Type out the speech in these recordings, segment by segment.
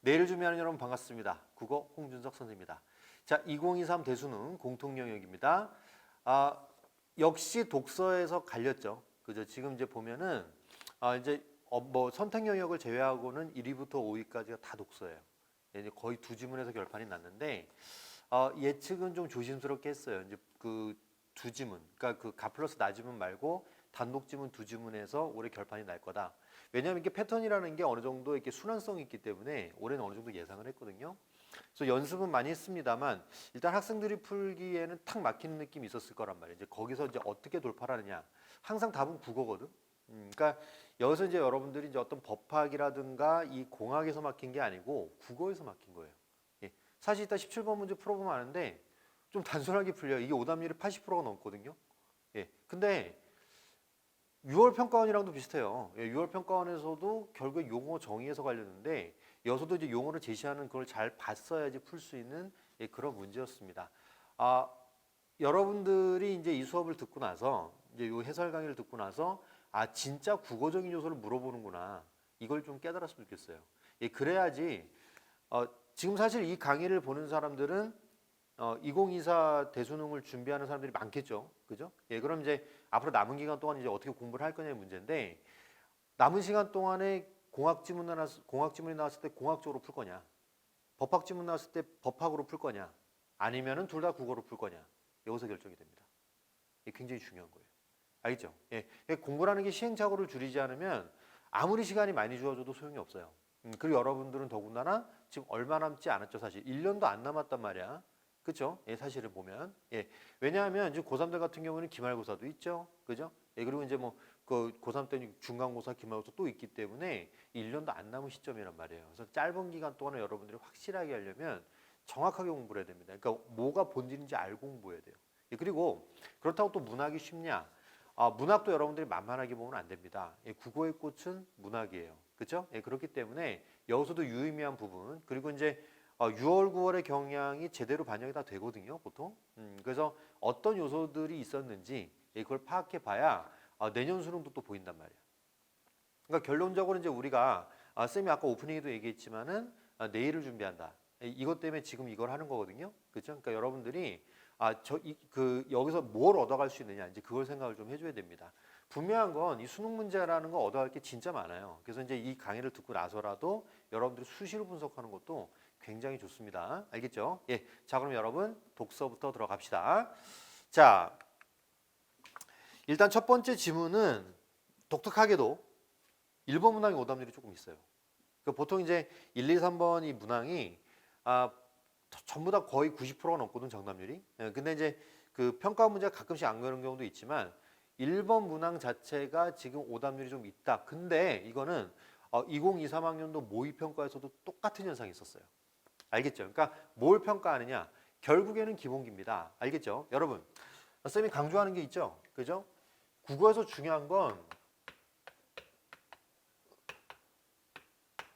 내일을 준비하는 여러분 반갑습니다. 국어 홍준석 선생입니다. 자, 2023 대수능 공통 영역입니다. 역시 독서에서 갈렸죠. 그죠? 지금 이제 보면은 이제 뭐 선택 영역을 제외하고는 1위부터 5위까지가 다 독서예요. 이제 거의 두 지문에서 결판이 났는데 예측은 좀 조심스럽게 했어요. 이제 그 두 지문, 그러니까 그 가 플러스 나 지문 말고 단독 지문 두 지문에서 올해 결판이 날 거다. 왜냐하면 이게 패턴이라는 게 어느 정도 이렇게 순환성이 있기 때문에 올해는 어느 정도 예상을 했거든요. 그래서 연습은 많이 했습니다만 일단 학생들이 풀기에는 탁 막히는 느낌이 있었을 거란 말이에요. 이제 거기서 이제 어떻게 돌파를 하느냐. 항상 답은 국어거든. 그러니까 여기서 이제 여러분들이 이제 어떤 법학이라든가 이 공학에서 막힌 게 아니고 국어에서 막힌 거예요. 예. 사실 이따 17번 문제 풀어보면 아는데 좀 단순하게 풀려요. 이게 오답률이 80%가 넘거든요. 예. 근데 6월 평가원이랑도 비슷해요. 예, 6월 평가원에서도 결국에 용어 정의에서 관련인데 여기서도 이제 용어를 제시하는 그걸 잘 봤어야지 풀 수 있는 그런 문제였습니다. 여러분들이 이제 이 수업을 듣고 나서 이제 이 해설 강의를 듣고 나서 진짜 국어적인 요소를 물어보는구나. 이걸 좀 깨달았으면 좋겠어요. 예, 그래야지 지금 사실 이 강의를 보는 사람들은 2024 대수능을 준비하는 사람들이 많겠죠. 그죠? 예, 그럼 이제 앞으로 남은 기간 동안 이제 어떻게 공부를 할 거냐의 문제인데 남은 시간 동안에 공학 지문이 나왔을 때 공학적으로 풀 거냐? 법학 지문 나왔을 때 법학으로 풀 거냐? 아니면은 둘 다 국어로 풀 거냐? 여기서 결정이 됩니다. 이게 굉장히 중요한 거예요. 알겠죠? 예. 공부라는 게 시행착오를 줄이지 않으면 아무리 시간이 많이 주어져도 소용이 없어요. 그리고 여러분들은 더군다나 지금 얼마 남지 않았죠, 사실. 1년도 안 남았단 말이야. 그죠? 예, 사실을 보면. 예. 왜냐하면 이제 고3들 같은 경우는 기말고사도 있죠. 그죠? 예, 그리고 이제 뭐 그 고3 때는 중간고사, 기말고사 또 있기 때문에 1년도 안 남은 시점이란 말이에요. 그래서 짧은 기간 동안에 여러분들이 확실하게 하려면 정확하게 공부를 해야 됩니다. 그러니까 뭐가 본질인지 알고 공부해야 돼요. 예, 그리고 그렇다고 또 문학이 쉽냐? 문학도 여러분들이 만만하게 보면 안 됩니다. 예, 국어의 꽃은 문학이에요. 그렇죠? 예, 그렇기 때문에 여기서도 유의미한 부분 그리고 이제 6월, 9월의 경향이 제대로 반영이 다 되거든요, 보통. 그래서 어떤 요소들이 있었는지 그걸 파악해 봐야 내년 수능도 또 보인단 말이에요. 그러니까 결론적으로 이제 우리가 쌤이 아까 오프닝에도 얘기했지만은 내일을 준비한다. 이것 때문에 지금 이걸 하는 거거든요. 그렇죠? 그러니까 여러분들이 여기서 뭘 얻어갈 수 있느냐 이제 그걸 생각을 좀 해줘야 됩니다. 분명한 건 이 수능 문제라는 거 얻어갈 게 진짜 많아요. 그래서 이제 이 강의를 듣고 나서라도 여러분들이 수시로 분석하는 것도 굉장히 좋습니다. 알겠죠? 예. 자, 그럼 여러분 독서부터 들어갑시다. 자, 일단 첫 번째 지문은 독특하게도 1번 문항의 오답률이 조금 있어요. 보통 이제 1, 2, 3번 이 문항이 전부 다 거의 90%가 넘거든 정답률이. 근데 이제 그 평가 문제가 가끔씩 안 그런 경우도 있지만 1번 문항 자체가 지금 오답률이 좀 있다. 근데 이거는 2023 학년도 모의평가에서도 똑같은 현상이 있었어요. 알겠죠? 그러니까 뭘 평가하느냐? 결국에는 기본기입니다. 알겠죠? 여러분, 쌤이 강조하는 게 있죠? 그죠? 국어에서 중요한 건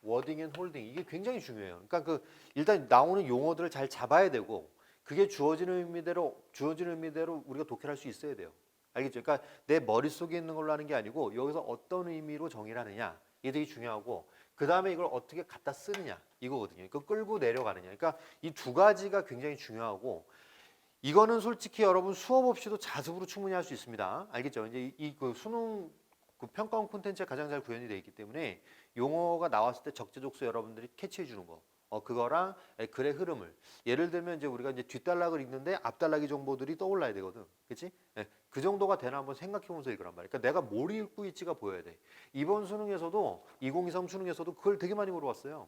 워딩 앤 홀딩 이게 굉장히 중요해요. 그러니까 일단 나오는 용어들을 잘 잡아야 되고 그게 주어지는 의미대로 우리가 독해할 수 있어야 돼요. 알겠죠? 그러니까 내 머릿속에 있는 걸로 하는 게 아니고 여기서 어떤 의미로 정의를 하느냐 이게 되게 중요하고 그 다음에 이걸 어떻게 갖다 쓰느냐 이거거든요. 그 끌고 내려가느냐. 그러니까 이 두 가지가 굉장히 중요하고 이거는 솔직히 여러분 수업 없이도 자습으로 충분히 할 수 있습니다. 알겠죠? 이제 그 수능 그 평가원 콘텐츠가 가장 잘 구현이 되어 있기 때문에 용어가 나왔을 때 적재적소 여러분들이 캐치해 주는 거. 그거랑 글의 흐름을. 예를 들면 이제 우리가 이제 뒷단락을 읽는데 앞단락의 정보들이 떠올라야 되거든. 그치? 그 정도가 되나 한번 생각해 보면서 읽으란 말이야. 그러니까 내가 뭘 읽고 있지가 보여야 돼. 이번 수능에서도 2023 수능에서도 그걸 되게 많이 물어봤어요.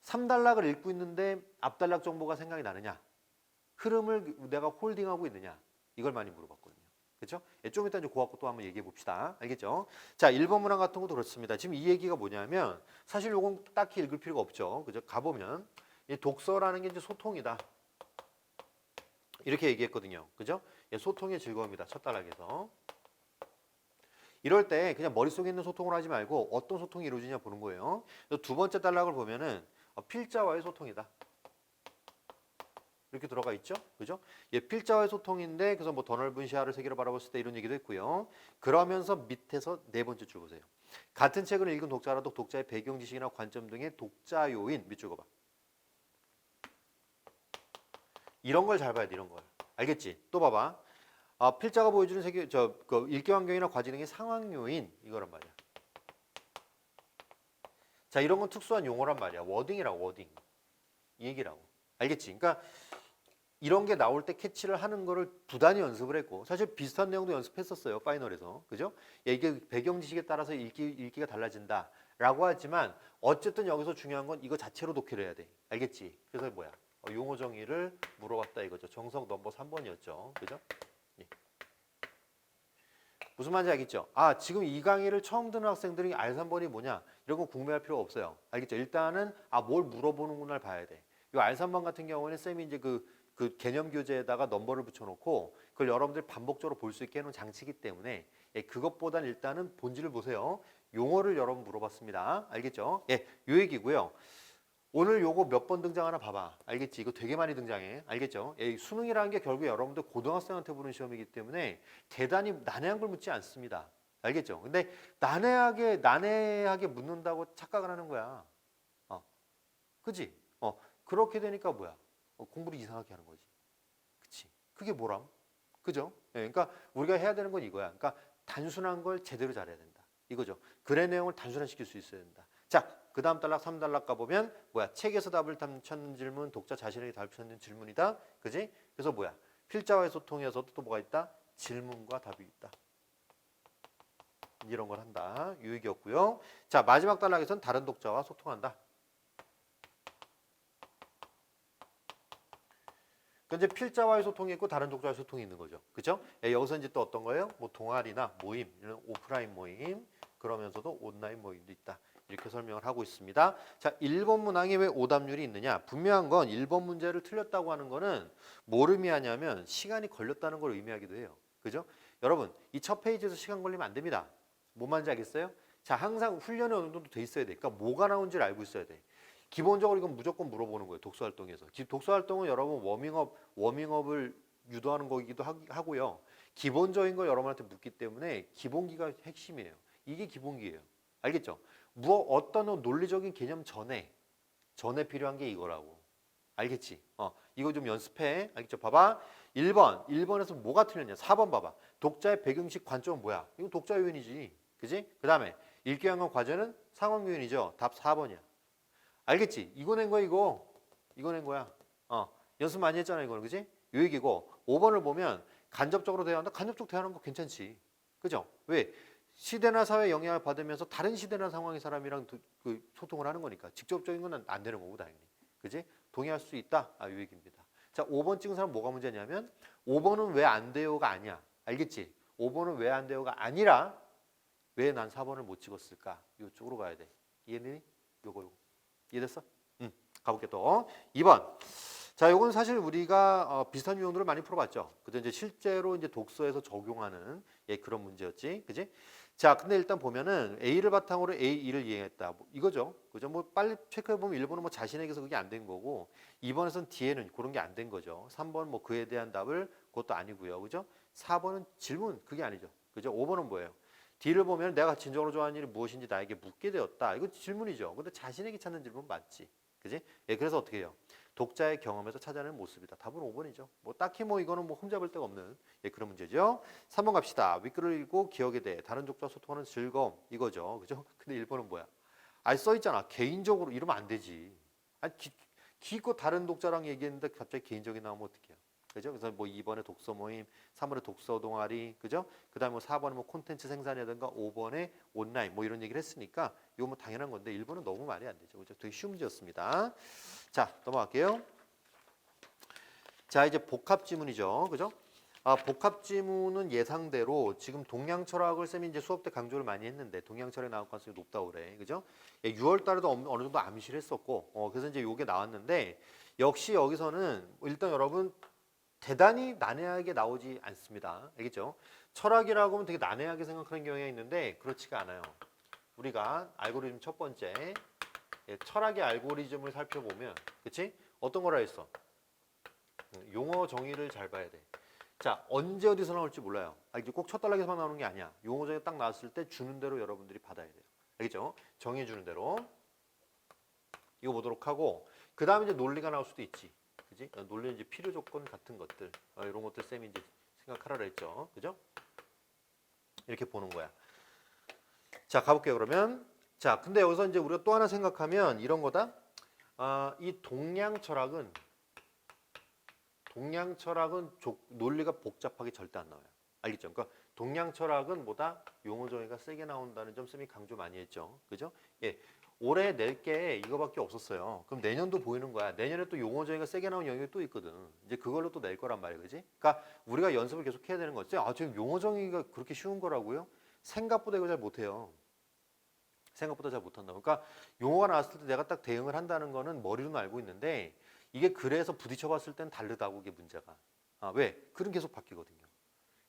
3단락을 읽고 있는데 앞단락 정보가 생각이 나느냐? 흐름을 내가 홀딩하고 있느냐? 이걸 많이 물어봤거든요. 그렇죠? 좀 이따 이제 그거 또 한번 얘기해 봅시다. 알겠죠? 자, 1번 문항 같은 것도 그렇습니다. 지금 이 얘기가 뭐냐면 사실 요건 딱히 읽을 필요가 없죠. 그죠? 가보면 이 독서라는 게 이제 소통이다. 이렇게 얘기했거든요. 그죠? 소통의 즐거움이다. 첫 단락에서. 이럴 때 그냥 머릿속에 있는 소통을 하지 말고 어떤 소통이 이루어지냐 보는 거예요. 두 번째 단락을 보면은 필자와의 소통이다. 이렇게 들어가 있죠? 그죠? 필자와의 소통인데 그래서 뭐 더 넓은 시야를 세계로 바라봤을 때 이런 얘기도 했고요. 그러면서 밑에서 네 번째 줄 보세요. 같은 책을 읽은 독자라도 독자의 배경 지식이나 관점 등의 독자 요인 밑줄 그어봐. 이런 걸 잘 봐야 돼. 이런 걸. 알겠지? 또 봐봐. 필자가 보여주는 세계 그 읽기 환경이나 과제 등의 상황 요인 이거란 말이야. 자, 이런 건 특수한 용어란 말이야. 워딩이라고 워딩. 이 얘기라고. 알겠지? 그러니까 이런 게 나올 때 캐치를 하는 거를 부단히 연습을 했고 사실 비슷한 내용도 연습했었어요. 파이널에서. 그죠? 야, 이게 배경 지식에 따라서 읽기가 달라진다. 라고 하지만 어쨌든 여기서 중요한 건 이거 자체로 독해를 해야 돼. 알겠지? 그래서 뭐야? 용어 정의를 물어봤다 이거죠. 정석 넘버 3번이었죠. 그죠? 예. 무슨 말인지 알겠죠? 지금 이 강의를 처음 듣는 학생들이 R3번이 뭐냐? 이런 거 궁금해할 필요 없어요. 알겠죠? 일단은 뭘 물어보는구나를 봐야 돼. 이 R3번 같은 경우에는 쌤이 이제 그 개념 교재에다가 넘버를 붙여놓고 그걸 여러분들 반복적으로 볼 수 있게 해놓은 장치이기 때문에 그것보다는 일단은 본질을 보세요. 용어를 여러분 물어봤습니다. 알겠죠? 요 얘기고요. 오늘 요거 몇 번 등장하나 봐봐. 알겠지? 이거 되게 많이 등장해. 알겠죠? 수능이라는 게 결국 여러분들 고등학생한테 보는 시험이기 때문에 대단히 난해한 걸 묻지 않습니다. 알겠죠? 근데 난해하게 묻는다고 착각을 하는 거야. 그지? 그렇게 되니까 뭐야? 공부를 이상하게 하는 거지. 그치? 그게 뭐람? 그죠? 그러니까 우리가 해야 되는 건 이거야. 그러니까 단순한 걸 제대로 잘해야 된다. 이거죠. 글의 내용을 단순화시킬 수 있어야 된다. 자, 그 다음 단락 3단락 가보면 뭐야? 책에서 답을 찾는 질문, 독자 자신에게 답을 찾는 질문이다. 그지? 그래서 뭐야? 필자와의 소통에서도 또 뭐가 있다? 질문과 답이 있다. 이런 걸 한다. 유익이었고요. 자, 마지막 단락에서는 다른 독자와 소통한다. 그러니까 이제 필자와의 소통이 있고 다른 독자와의 소통이 있는 거죠. 그죠? 여기서 이제 또 어떤 거예요? 뭐 동아리나 모임, 이런 오프라인 모임, 그러면서도 온라인 모임도 있다. 이렇게 설명을 하고 있습니다. 자, 1번 문항에 왜 오답률이 있느냐? 분명한 건 1번 문제를 틀렸다고 하는 거는 뭘 의미하냐면 시간이 걸렸다는 걸 의미하기도 해요. 그죠? 여러분, 이 첫 페이지에서 시간 걸리면 안 됩니다. 뭔 말인지 알겠어요? 자, 항상 훈련이 어느 정도 돼 있어야 돼. 그러니까 뭐가 나온지를 알고 있어야 돼. 기본적으로 이건 무조건 물어보는 거예요. 독서활동에서. 독서활동은 여러분 워밍업을 유도하는 거기도 하고요. 기본적인 걸 여러분한테 묻기 때문에 기본기가 핵심이에요. 이게 기본기예요. 알겠죠? 어떤 논리적인 개념 전에 필요한 게 이거라고. 알겠지? 이거 좀 연습해. 알겠죠? 봐봐. 1번에서 뭐가 틀렸냐? 4번 봐봐. 독자의 배경식 관점은 뭐야? 이거 독자 요인이지. 그지? 그 다음에 읽기 환경 과제는 상황 요인이죠. 답 4번이야. 알겠지? 이거 낸 거야, 이거. 이거 낸 거야. 연습 많이 했잖아, 이거는. 그지? 요 얘기고. 5번을 보면 간접적으로 대화한다. 간접적으로 대화하는 거 괜찮지. 그죠? 왜? 시대나 사회에 영향을 받으면서 다른 시대나 상황의 사람이랑 그 소통을 하는 거니까. 직접적인 건 안 되는 거고, 당연히. 그지? 동의할 수 있다. 요 얘기입니다. 자, 5번 찍은 사람 뭐가 문제냐면 5번은 왜 안 돼요가 아니야. 알겠지? 5번은 왜 안 돼요가 아니라 왜 난 4번을 못 찍었을까? 이쪽으로 가야 돼. 이해되니? 요거. 이해됐어? 가볼게 또. 2번. 자, 요건 사실 우리가 비슷한 유형들을 많이 풀어봤죠. 그때 이제 실제로 이제 독서에서 적용하는 그런 문제였지, 그지? 자, 근데 일단 보면은 A를 바탕으로 A2를 이행했다. 이거죠, 그죠? 뭐 빨리 체크해 보면 1번은 뭐 자신에게서 그게 안 된 거고, 2번에서는 D에는 그런 게 안 된 거죠. 3번 뭐 그에 대한 답을 그것도 아니고요, 그죠? 4번은 질문 그게 아니죠, 그죠? 5번은 뭐예요? D를 보면 내가 진정으로 좋아하는 일이 무엇인지 나에게 묻게 되었다. 이거 질문이죠. 근데 자신에게 찾는 질문 맞지? 그지? 그래서 어떻게 해요? 독자의 경험에서 찾아내는 모습이다. 답은 5번이죠. 뭐 딱히 뭐 이거는 뭐 흠잡을 데가 없는 그런 문제죠. 3번 갑시다. 윗글을 읽고 기억에 대해 다른 독자와 소통하는 즐거움 이거죠. 그죠? 근데 1번은 뭐야? 써 있잖아. 개인적으로 이러면 안 되지. 기껏 다른 독자랑 얘기했는데 갑자기 개인적인 나오면 어떡해요? 그죠? 그래서 뭐 2번에 독서 모임, 3번에 독서 동아리, 그죠? 그다음에 뭐 4번에 뭐 콘텐츠 생산이라든가 5번에 온라인 뭐 이런 얘기를 했으니까 이거 뭐 당연한 건데 1번은 너무 말이 안 되죠. 그죠? 되게 쉬운 문제였습니다. 자, 넘어갈게요. 자, 이제 복합 지문이죠. 그죠? 복합 지문은 예상대로 지금 동양 철학을 쌤이 이제 수업 때 강조를 많이 했는데 동양 철학에 나올 가능성이 높다고 그래. 그죠? 6월 달에도 어느 정도 암시를 했었고 그래서 이제 요게 나왔는데 역시 여기서는 일단 여러분 대단히 난해하게 나오지 않습니다. 알겠죠? 철학이라고 하면 되게 난해하게 생각하는 경향이 있는데 그렇지가 않아요. 우리가 알고리즘 첫 번째 철학의 알고리즘을 살펴보면 그치? 어떤 거라 했어? 용어 정의를 잘 봐야 돼. 자, 언제 어디서 나올지 몰라요. 이게 꼭 첫 단락에서만 나오는 게 아니야. 용어정의 딱 나왔을 때 주는 대로 여러분들이 받아야 돼요. 알겠죠? 정해주는 대로. 이거 보도록 하고, 그 다음에 이제 논리가 나올 수도 있지. 그지? 논리는 이제 필요 조건 같은 것들. 이런 것들 쌤이 이제 생각하라 그랬죠. 그죠? 이렇게 보는 거야. 자, 가볼게요, 그러면. 자, 근데 여기서 이제 우리가 또 하나 생각하면 이런 거다. 이 동양 철학은 논리가 복잡하게 절대 안 나와요. 알겠죠? 그러니까 동양 철학은 뭐다? 용어 정의가 세게 나온다는 점 쌤이 강조 많이 했죠. 그죠? 예. 올해 낼 게 이거밖에 없었어요. 그럼 내년도 보이는 거야. 내년에 또 용어 정의가 세게 나온 영역이 또 있거든. 이제 그걸로 또 낼 거란 말이야. 그지? 그러니까 우리가 연습을 계속 해야 되는 거지. 지금 용어 정의가 그렇게 쉬운 거라고요? 생각보다 이거 잘 못해요. 생각보다 잘 못한다. 그러니까 용어가 나왔을 때 내가 딱 대응을 한다는 거는 머리로는 알고 있는데 이게 그래서 부딪혀 봤을 땐 다르다고 이게 문제가. 왜? 글은 계속 바뀌거든요.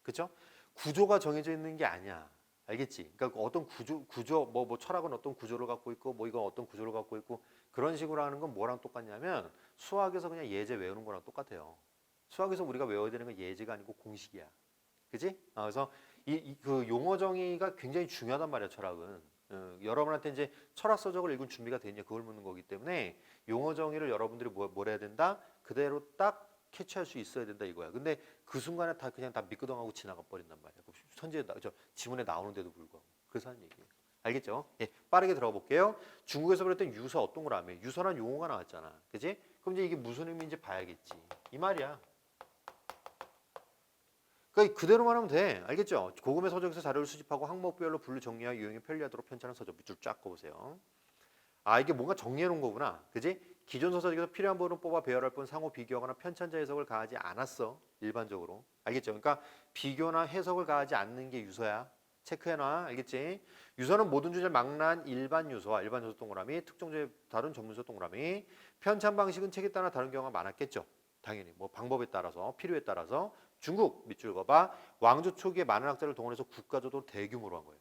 그렇죠? 구조가 정해져 있는 게 아니야. 알겠지? 그러니까 어떤 구조 뭐 철학은 어떤 구조를 갖고 있고 뭐 이건 어떤 구조를 갖고 있고 그런 식으로 하는 건 뭐랑 똑같냐면 수학에서 그냥 예제 외우는 거랑 똑같아요. 수학에서 우리가 외워야 되는 건 예제가 아니고 공식이야. 그지? 그래서 그 용어 정의가 굉장히 중요하단 말이야, 철학은. 여러분한테 이제 철학 서적을 읽을 준비가 되냐 그걸 묻는 거기 때문에 용어 정의를 여러분들이 뭘 해야 된다? 그대로 딱 캐치할 수 있어야 된다 이거야. 근데 그 순간에 다 그냥 다 미끄덩하고 지나가 버린단 말이야. 천지에 지문에 나오는데도 불구하고. 그래서 하는 얘기예요. 알겠죠? 예, 빠르게 들어가 볼게요. 중국에서 그랬던 유서 어떤 걸 아며? 유서란 용어가 나왔잖아. 그지? 그럼 이제 이게 무슨 의미인지 봐야겠지. 이 말이야. 그러니까 그대로만 하면 돼. 알겠죠? 고금의 서적에서 자료를 수집하고 항목별로 분류 정리하여 유형이 편리하도록 편찬한 서적 밑줄 쫙 그어보세요. 이게 뭔가 정리해 놓은 거구나. 그지? 기존 서적에서 필요한 부분을 뽑아 배열할 뿐 상호 비교하거나 편찬자 해석을 가하지 않았어. 일반적으로. 알겠죠? 그러니까 비교나 해석을 가하지 않는 게 유서야. 체크해놔. 알겠지? 유서는 모든 주제를 망라한 일반 유서와 일반 유서 동그라미, 특정 주제 다른 전문 유서 동그라미. 편찬 방식은 책에 따라 다른 경우가 많았겠죠. 당연히 뭐 방법에 따라서 필요에 따라서 중국 밑줄 그어봐. 왕조 초기에 많은 학자를 동원해서 국가조도 대규모로 한 거예요.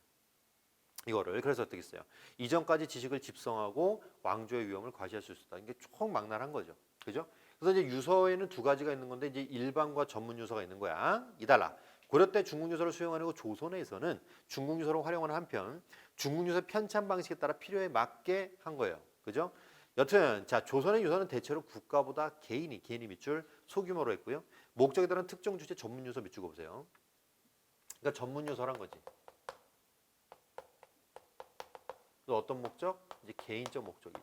이거를 그래서 어떻게 했어요? 이전까지 지식을 집성하고 왕조의 위험을 과시할 수 있었다. 이게 총망라한 거죠. 그죠? 그래서 이제 유서에는 두 가지가 있는 건데 이제 일반과 전문 유서가 있는 거야. 이달라. 고려 때 중국 유서를 수용하고 조선에서는 중국 유서를 활용하는 한편 중국 유서 편찬 방식에 따라 필요에 맞게 한 거예요. 그죠? 여튼 자 조선의 유서는 대체로 국가보다 개인이 밑줄 소규모로 했고요. 목적에 따른 특정 주제 전문 유서 밑줄 보세요. 그러니까 전문 유서란 거지. 또 어떤 목적? 이제 개인적 목적이죠.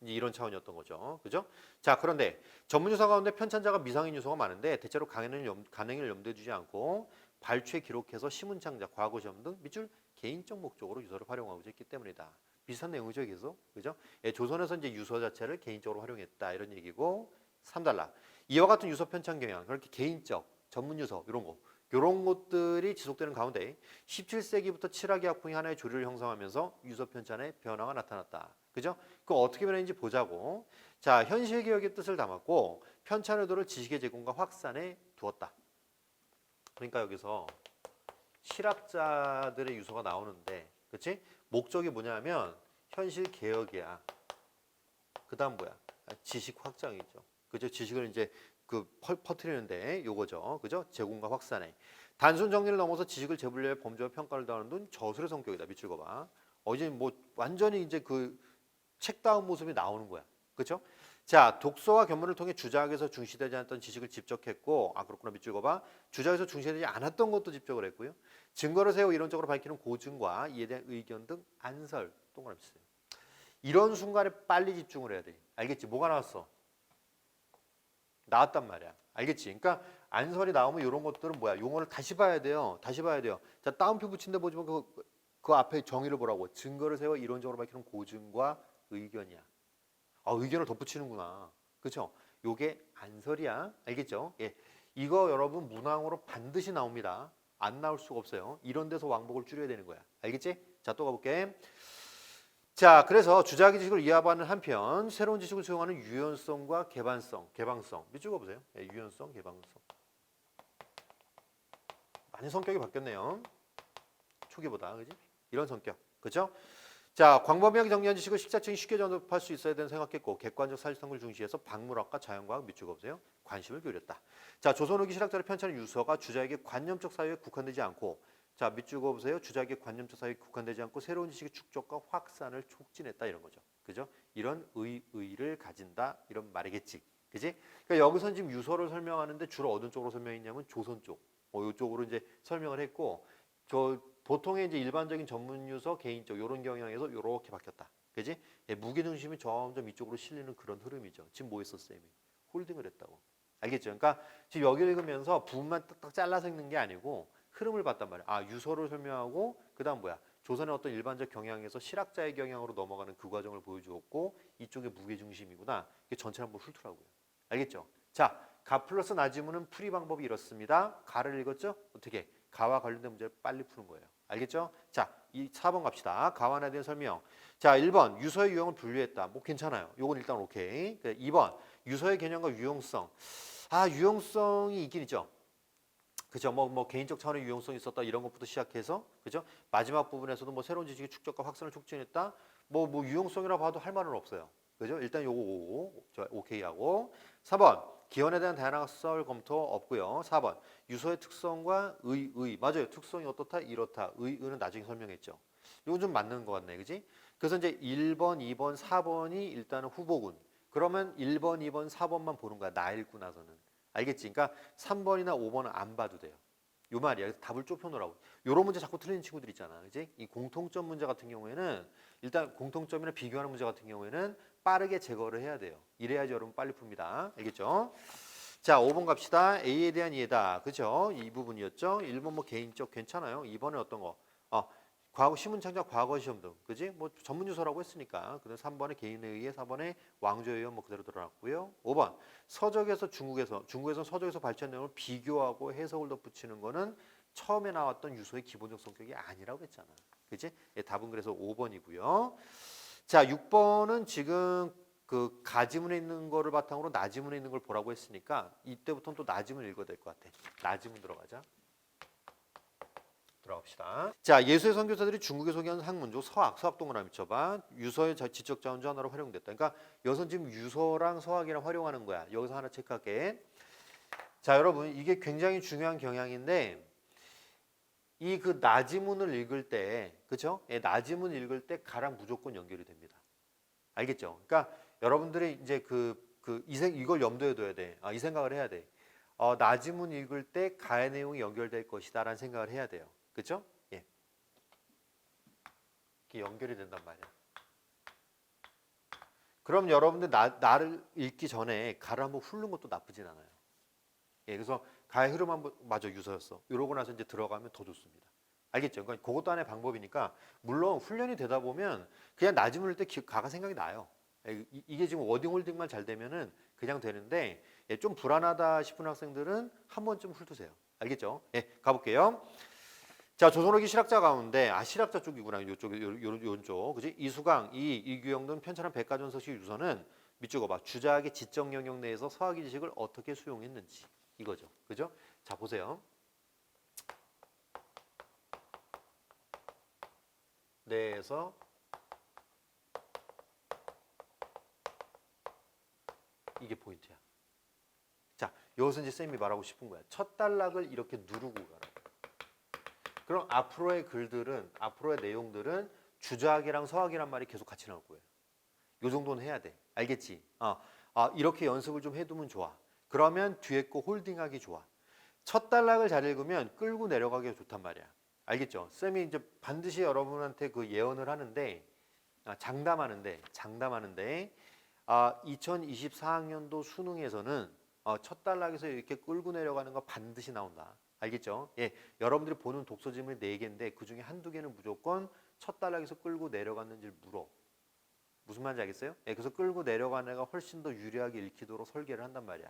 이제 이런 차원이었던 거죠. 그죠? 자, 그런데 전문 유서 가운데 편찬자가 미상인 유서가 많은데 대체로 간행을 염두에 두지 않고 발췌 기록해서 시문 창작, 과거 시험 등 밑줄 개인적 목적으로 유서를 활용하고 있기 때문이다. 비슷한 내용이죠, 계속. 그죠? 예, 조선에서 이제 유서 자체를 개인적으로 활용했다 이런 얘기고 3달러. 이와 같은 유서 편찬 경향, 그렇게 개인적, 전문 유서 이런 거 이런 것들이 지속되는 가운데 17세기부터 칠학의 학풍이 하나의 조류를 형성하면서 유서 편찬의 변화가 나타났다. 그죠? 그 어떻게 변했는지 보자고. 자, 현실 개혁의 뜻을 담았고 편찬 의도를 지식의 제공과 확산에 두었다. 그러니까 여기서 실학자들의 유서가 나오는데, 그렇지? 목적이 뭐냐면 현실 개혁이야. 그다음 뭐야? 지식 확장이죠. 그죠? 지식을 이제 퍼뜨리는데 요거죠. 그죠? 제공과 확산에. 단순 정리를 넘어서 지식을 재분류해 범죄와 평가를 다하는 등 저술의 성격이다. 밑줄 그어봐. 이제 뭐 완전히 이제 그 책다운 모습이 나오는 거야. 그렇죠? 자, 독서와 견문을 통해 주작에서 중시되지 않았던 지식을 집적했고, 그렇구나 밑줄 그어봐. 주작에서 중시되지 않았던 것도 집적을 했고요. 증거를 세워 이론적으로 밝히는 고증과 이에 대한 의견 등 안설 동그라미 치세요. 이런 순간에 빨리 집중을 해야 돼. 알겠지? 뭐가 나왔어? 나왔단 말이야. 알겠지? 그러니까 안설이 나오면 이런 것들은 뭐야? 용어를 다시 봐야 돼요. 다시 봐야 돼요. 자, 따옴표 붙인 데 보지만 그 앞에 정의를 보라고. 증거를 세워 이론적으로 밝히는 고증과 의견이야. 의견을 덧붙이는구나. 그렇죠? 요게 안설이야. 알겠죠? 예. 이거 여러분 문항으로 반드시 나옵니다. 안 나올 수가 없어요. 이런 데서 왕복을 줄여야 되는 거야. 알겠지? 자, 또 가볼게. 자, 그래서 주자기 지식을 이해하는 한편 새로운 지식을 수용하는 유연성과 개방성 밑줄 그어보세요. 예, 유연성, 개방성. 많이 성격이 바뀌었네요. 초기보다, 그지? 이런 성격, 그죠? 자, 광범위하게 정리한 지식을 식자층이 쉽게 전달할 수 있어야 되는 생각했고 객관적 사실성을 중시해서 박물학과 자연과학 밑줄거 없어요. 관심을 기울였다. 자, 조선 후기 실학자를 편찬한 유서가 주자에게 관념적 사유에 국한되지 않고 자, 밑줄거 보세요. 주자에게 관념적 사유에 국한되지 않고 새로운 지식의 축적과 확산을 촉진했다 이런 거죠. 그죠? 이런 의의를 가진다 이런 말이겠지. 그지? 그러니까 여기서 지금 유서를 설명하는데 주로 어느 쪽으로 설명했냐면 조선 쪽. 이쪽으로 이제 설명을 했고 저 보통의 이제 일반적인 전문 유서, 개인적 이런 경향에서 이렇게 바뀌었다. 그지? 예, 무게 중심이 점점 이쪽으로 실리는 그런 흐름이죠. 지금 뭐 했어, 쌤이? 홀딩을 했다고. 알겠죠? 그러니까 지금 여기 읽으면서 부분만 딱딱 잘라서 읽는 게 아니고 흐름을 봤단 말이야. 아, 유서를 설명하고 그다음 뭐야? 조선의 어떤 일반적 경향에서 실학자의 경향으로 넘어가는 그 과정을 보여주었고 이쪽에 무게 중심이구나. 이게 전체를 한번 훑으라고요. 알겠죠? 자, 가 플러스 나지문은 풀이 방법이 이렇습니다. 가를 읽었죠? 어떻게? 가와 관련된 문제를 빨리 푸는 거예요. 알겠죠? 자, 이 4번 갑시다. 가와 나에 대한 설명. 자, 1번 유서의 유형을 분류했다. 뭐 괜찮아요. 요건 일단 오케이. 2번 유서의 개념과 유용성. 아, 유용성이 있긴 있죠. 그죠? 뭐 개인적 차원의 유용성이 있었다 이런 것부터 시작해서 그죠? 마지막 부분에서도 뭐 새로운 지식의 축적과 확산을 촉진했다. 뭐 유용성이라 봐도 할 말은 없어요. 그죠? 일단 요거 오케이 하고 4번 기원에 대한 다양한 썰 검토 없고요. 4번 유서의 특성과 의 맞아요. 특성이 어떻다 이렇다. 의는 나중에 설명했죠. 이건 좀 맞는 것 같네. 그지? 그래서 이제 1번, 2번, 4번이 일단은 후보군. 그러면 1번, 2번, 4번만 보는 거야. 나 읽고 나서는. 알겠지? 그러니까 3번이나 5번은 안 봐도 돼요. 요 말이야. 그래서 답을 좁혀 놓으라고. 요런 문제 자꾸 틀리는 친구들 있잖아. 그지? 이 공통점 문제 같은 경우에는 일단 공통점이나 비교하는 문제 같은 경우에는 빠르게 제거를 해야 돼요. 이래야지 여러분 빨리 풉니다. 알겠죠? 자, 5번 갑시다. A에 대한 이해다. 그죠? 이 부분이었죠? 1번 뭐 개인적 괜찮아요. 2번은 어떤 거? 과거 신문창작 과거 시험 등. 그지? 뭐 전문 유서라고 했으니까. 그다음 3번에 개인에 의해 4번에 왕조에 의해 뭐 그대로 드러났고요. 5번 서적에서 중국에서 서적에서 발췌한 내용을 비교하고 해석을 덧붙이는 거는 처음에 나왔던 유서의 기본적 성격이 아니라고 했잖아. 그지? 예, 답은 그래서 5번이고요. 자, 6번은 지금 그 가지문에 있는 거를 바탕으로 나지문에 있는 걸 보라고 했으니까 이때부터는 또 나지문 읽어야 될 것 같아. 나지문 들어가자. 들어갑시다. 자, 예수의 선교사들이 중국에 소개한 학문조 서학 동그라미 쳐봐. 유서의 지적 자원 중 하나로 활용됐다. 그러니까 여기서 지금 유서랑 서학이랑 활용하는 거야. 여기서 하나 체크할게. 자, 여러분 이게 굉장히 중요한 경향인데 이 그 나지문을 읽을 때, 그렇죠? 예, 나지문 읽을 때 가랑 무조건 연결이 됩니다. 알겠죠? 그러니까 여러분들이 이제 이걸 염두에 둬야 돼. 이 생각을 해야 돼. 나지문 읽을 때 가의 내용이 연결될 것이다라는 생각을 해야 돼요. 그렇죠? 예. 이게 연결이 된단 말이야. 그럼 여러분들 나를 읽기 전에 가를 한번 훑는 것도 나쁘진 않아요. 예, 그래서 가의 흐름 한번 맞아 유서였어. 이러고 나서 이제 들어가면 더 좋습니다. 알겠죠? 그러니까 그것도 하나의 방법이니까 물론 훈련이 되다 보면 그냥 나지문 읽을 때 가가 생각이 나요. 예, 이게 지금 워딩 홀딩만 잘 되면은 그냥 되는데 예, 좀 불안하다 싶은 학생들은 한 번쯤 훑으세요. 알겠죠? 예, 가볼게요. 자, 조선후기 실학자 가운데 실학자 쪽이구나. 요쪽 요쪽. 그지? 이수강, 이규영 등 편찬한 백과전서식 유서는 밑줄 봐. 주자학의 지적 영역 내에서 서학의 지식을 어떻게 수용했는지 이거죠. 그죠? 자, 보세요. 내에서 이게 포인트야. 자, 여기서 이제 쌤이 말하고 싶은 거야. 첫 단락을 이렇게 누르고 가라. 그럼 앞으로의 글들은 앞으로의 내용들은 주자학이랑 서학이란 말이 계속 같이 나올 거예요. 요 정도는 해야 돼. 알겠지? 이렇게 연습을 좀 해두면 좋아. 그러면 뒤에 거 홀딩하기 좋아. 첫 단락을 잘 읽으면 끌고 내려가기가 좋단 말이야. 알겠죠? 쌤이 이제 반드시 여러분한테 그 예언을 하는데 장담하는데 2024학년도 수능에서는 첫 단락에서 이렇게 끌고 내려가는 거 반드시 나온다. 알겠죠? 예, 여러분들이 보는 독서 지문이 4개인데 그 중에 한두 개는 무조건 첫 단락에서 끌고 내려갔는지를 물어. 무슨 말인지 알겠어요? 예, 그래서 끌고 내려가는 애가 훨씬 더 유리하게 읽히도록 설계를 한단 말이야.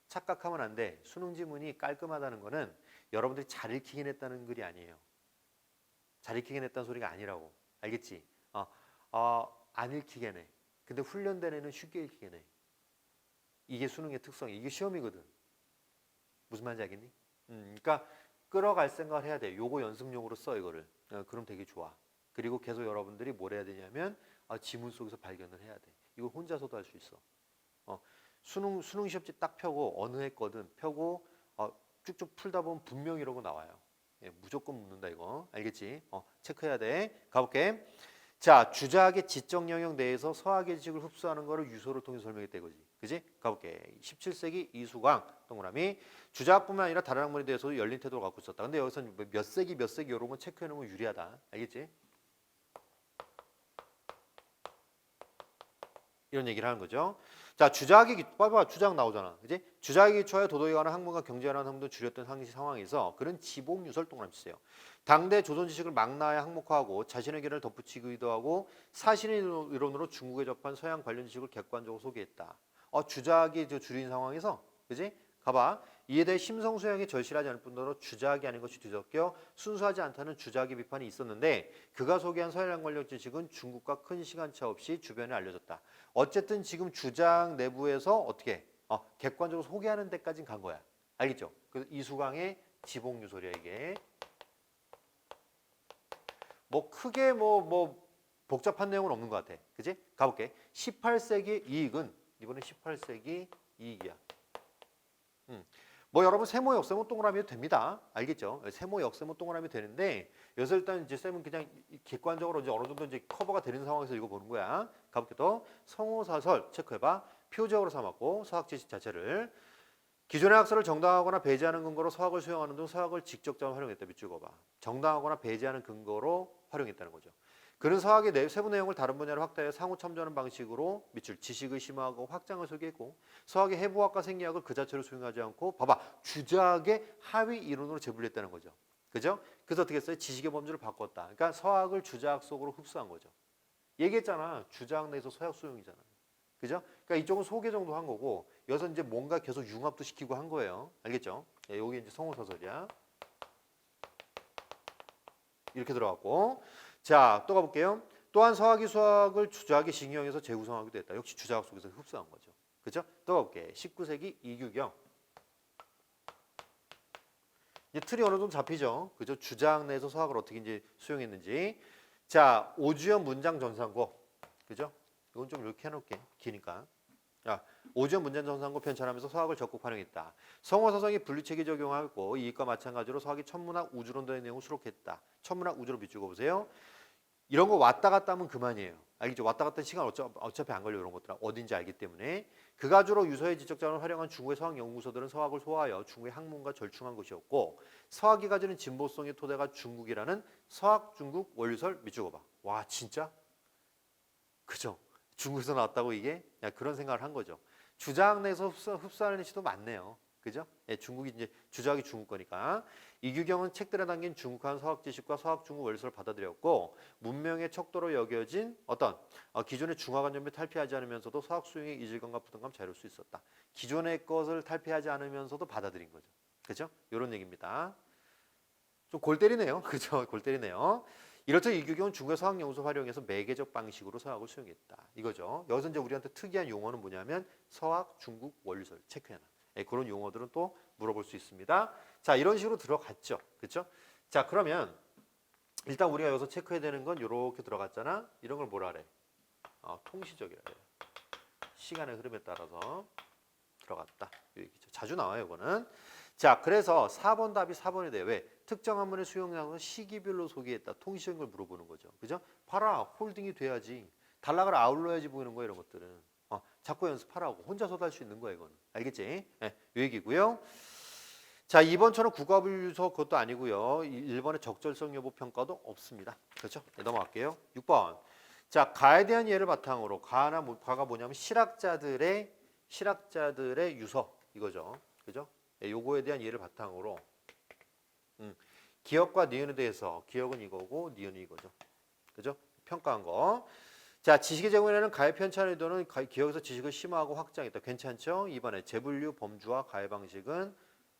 착각하면 안 돼. 수능 지문이 깔끔하다는 거는 여러분들이 잘 읽히긴 했다는 글이 아니에요. 잘 읽히긴 했다는 소리가 아니라고. 알겠지? 안 읽히긴 해. 근데 훈련된 애는 쉽게 읽히긴 해. 이게 수능의 특성이. 이게 시험이거든. 무슨 말인지 알겠니? 그러니까 끌어갈 생각을 해야 돼. 요거 연습용으로 써 이거를. 그럼 되게 좋아. 그리고 계속 여러분들이 뭘 해야 되냐면 지문 속에서 발견을 해야 돼. 이거 혼자서도 할 수 있어. 수능 시험지 딱 펴고 어느 했거든 펴고 쭉쭉 풀다 보면 분명히 이러고 나와요. 예, 무조건 묻는다 이거. 알겠지? 체크해야 돼. 가볼게. 자, 주자학의 지적 영역 내에서 서학의 지식을 흡수하는 거를 유소를 통해 설명했다 이거지. 그지? 가볼게. 17세기 이수광 동그라미. 주자학뿐만 아니라 다른 학문에 대해서도 열린 태도를 갖고 있었다. 근데 여기서는 몇 세기 이런 건 체크해 놓으면 유리하다. 알겠지? 이런 얘기를 하는 거죠. 자, 주자학의 봐봐 주자학 나오잖아, 그지? 주자학의 기초하여 도덕에 관한 학문과 경제에 관한 학문도 줄였던 당시 상황에서 그는 지복 유설 동그라미 치세요. 당대 조선 지식을 망라하여 항목화하고 자신의 견해를 덧붙이기도 하고 사실의 이론으로 중국에 접한 서양 관련 지식을 객관적으로 소개했다. 주자학이 줄인 상황에서, 그지? 가봐. 이에 대해 심성수양이 절실하지 않을 뿐더러 주자학이 아닌 것이 뒤섞여 순수하지 않다는 주자학의 비판이 있었는데 그가 소개한 서양 관련 지식은 중국과 큰 시간차 없이 주변에 알려졌다. 어쨌든 지금 주자학 내부에서 어떻게 객관적으로 소개하는 데까지는 간 거야. 알겠죠? 그래서 이수강의 지복유설이야 이게. 뭐 크게 뭐 복잡한 내용은 없는 것 같아. 그지? 가볼게. 18세기 이익은 이번에 18세기 이익이야. 뭐 여러분 세모 역세모 동그라미 해도 됩니다. 알겠죠? 세모 역세모 동그라미 되는데 여기서 일단 이제 쌤은 그냥 객관적으로 이제 어느 정도 이제 커버가 되는 상황에서 이거 보는 거야. 가볼게. 또 성호사설 체크해봐. 표적으로 삼았고 서학 지식 자체를 기존의 학설을 정당하거나 배제하는 근거로 서학을 수용하는 등 서학을 직접적으로 활용했다. 밑줄 그어봐. 정당하거나 배제하는 근거로 활용했다는 거죠. 그는 서학의 세부 내용을 다른 분야로 확대해 상호 참조하는 방식으로 밑줄 지식을 심화하고 확장을 소개했고 서학의 해부학과 생리학을 그 자체로 수용하지 않고 봐봐 주자학의 하위 이론으로 재분류했다는 거죠. 그죠? 그래서 어떻게 했어요? 지식의 범주를 바꿨다. 그러니까 서학을 주자학 속으로 흡수한 거죠. 얘기했잖아. 주자학 내에서 서학 수용이잖아. 그죠? 그러니까 이쪽은 소개 정도 한 거고 여기서 이제 뭔가 계속 융합도 시키고 한 거예요. 알겠죠? 예, 여기 이제 성호사설이야. 이렇게 들어갔고 자, 또 가볼게요. 또한 서학이 수학을 주자학의 징형에서 재구성하기도 했다. 역시 주자학 속에서 흡수한 거죠. 그죠? 또 가볼게. 19세기 이규경. 이제 틀이 어느 정도 잡히죠. 그죠? 주자학 내에서 서학을 어떻게 이제 수용했는지. 자, 오주연 문장 전산고. 그죠? 이건 좀 이렇게 해놓을게. 기니까. 자, 오주연 문장 전산고 편찬하면서 서학을 적극 활용했다. 성어사성이 분류체계 적용하고 이익과 마찬가지로 서학이 천문학 우주론 등의 내용을 수록했다. 천문학 우주로 비추고 보세요. 이런 거 왔다 갔다 하면 그만이에요. 알겠죠? 왔다 갔다 시간 어차피 안 걸려 이런 것들은 어딘지 알기 때문에 그 가주로 유서의 지적자를 활용한 중국의 서학 연구소들은 서학을 소화하여 중국의 학문과 절충한 것이었고 서학이 가지는 진보성의 토대가 중국이라는 서학 중국 원류설 밑줄 그어봐. 와 진짜? 그죠? 중국에서 나왔다고 이게? 그런 생각을 한 거죠. 주자학 내에서 흡수하는 시도 많네요. 그죠? 예, 중국이 이제 주자학이 중국 거니까 이규경은 책들에 담긴 중국한 서학 지식과 서학 중국 원리설을 받아들였고 문명의 척도로 여겨진 어떤 기존의 중화관념을 탈피하지 않으면서도 서학 수용의 이질감과 부담감 자유로울 수 있었다. 기존의 것을 탈피하지 않으면서도 받아들인 거죠. 그죠? 이런 얘기입니다. 좀 골 때리네요. 그죠? 골 때리네요. 이렇듯 이규경은 중국의 서학연구소 활용해서 매개적 방식으로 서학을 수용했다. 이거죠. 여기서 이제 우리한테 특이한 용어는 뭐냐면 서학 중국 원리설 체크해놔. 그런 용어들은 또 물어볼 수 있습니다. 자, 이런 식으로 들어갔죠. 그렇죠? 자, 그러면 일단 우리가 여기서 체크해야 되는 건 이렇게 들어갔잖아. 이런 걸 뭐라 그래? 통시적이라 그래. 시간의 흐름에 따라서 들어갔다. 이 얘기죠. 자주 나와요, 이거는. 자, 그래서 4번 답이 4번이 돼. 왜? 특정 한문의 수용량은 시기별로 소개했다. 통시적인 걸 물어보는 거죠. 그죠? 봐라. 홀딩이 돼야지. 단락을 아울러야지 보이는 거예요, 이런 것들은. 자꾸 연습하라고. 혼자서도 할 수 있는 거야, 이거는. 알겠지? 네, 이 얘기고요. 자, 2번처럼 국가분류서 그것도 아니고요. 1번의 적절성 여부 평가도 없습니다. 그렇죠? 네, 넘어갈게요. 6번. 자, 가에 대한 예를 바탕으로 가가 뭐냐면 실학자들의 유서 이거죠. 그죠? 네, 요거에 대한 예를 바탕으로 기억과 니은에 대해서 기억은 이거고 니은이 이거죠. 그죠? 평가한 거. 자, 지식의 제공에는 가해 편찬 의도는 기억에서 지식을 심화하고 확장했다. 괜찮죠? 이번에 재분류 범주와 가해 방식은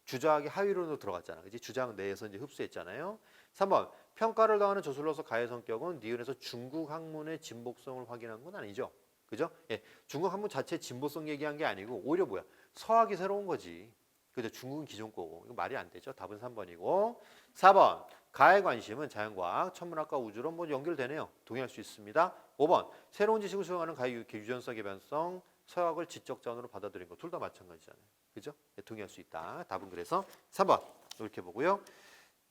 주자학의 하위론으로 들어갔잖아. 그지? 주자학 내에서 이제 흡수했잖아요. 3번. 평가를 더하는 저술로서 가해 성격은 니은에서 중국 학문의 진보성을 확인한 건 아니죠. 그죠? 예. 중국 학문 자체 진보성 얘기한 게 아니고 오히려 뭐야? 서학이 새로운 거지. 그죠? 중국은 기존 거고. 이거 말이 안 되죠. 답은 3번이고. 4번. 가의 관심은 자연과학, 천문학과 우주로 뭐 연결되네요. 동의할 수 있습니다. 5번 새로운 지식을 수용하는 가의 유전성 개변성 서학을 지적 자원으로 받아들인 거 둘 다 마찬가지잖아요. 그죠? 네, 동의할 수 있다. 답은 그래서 3번 이렇게 보고요.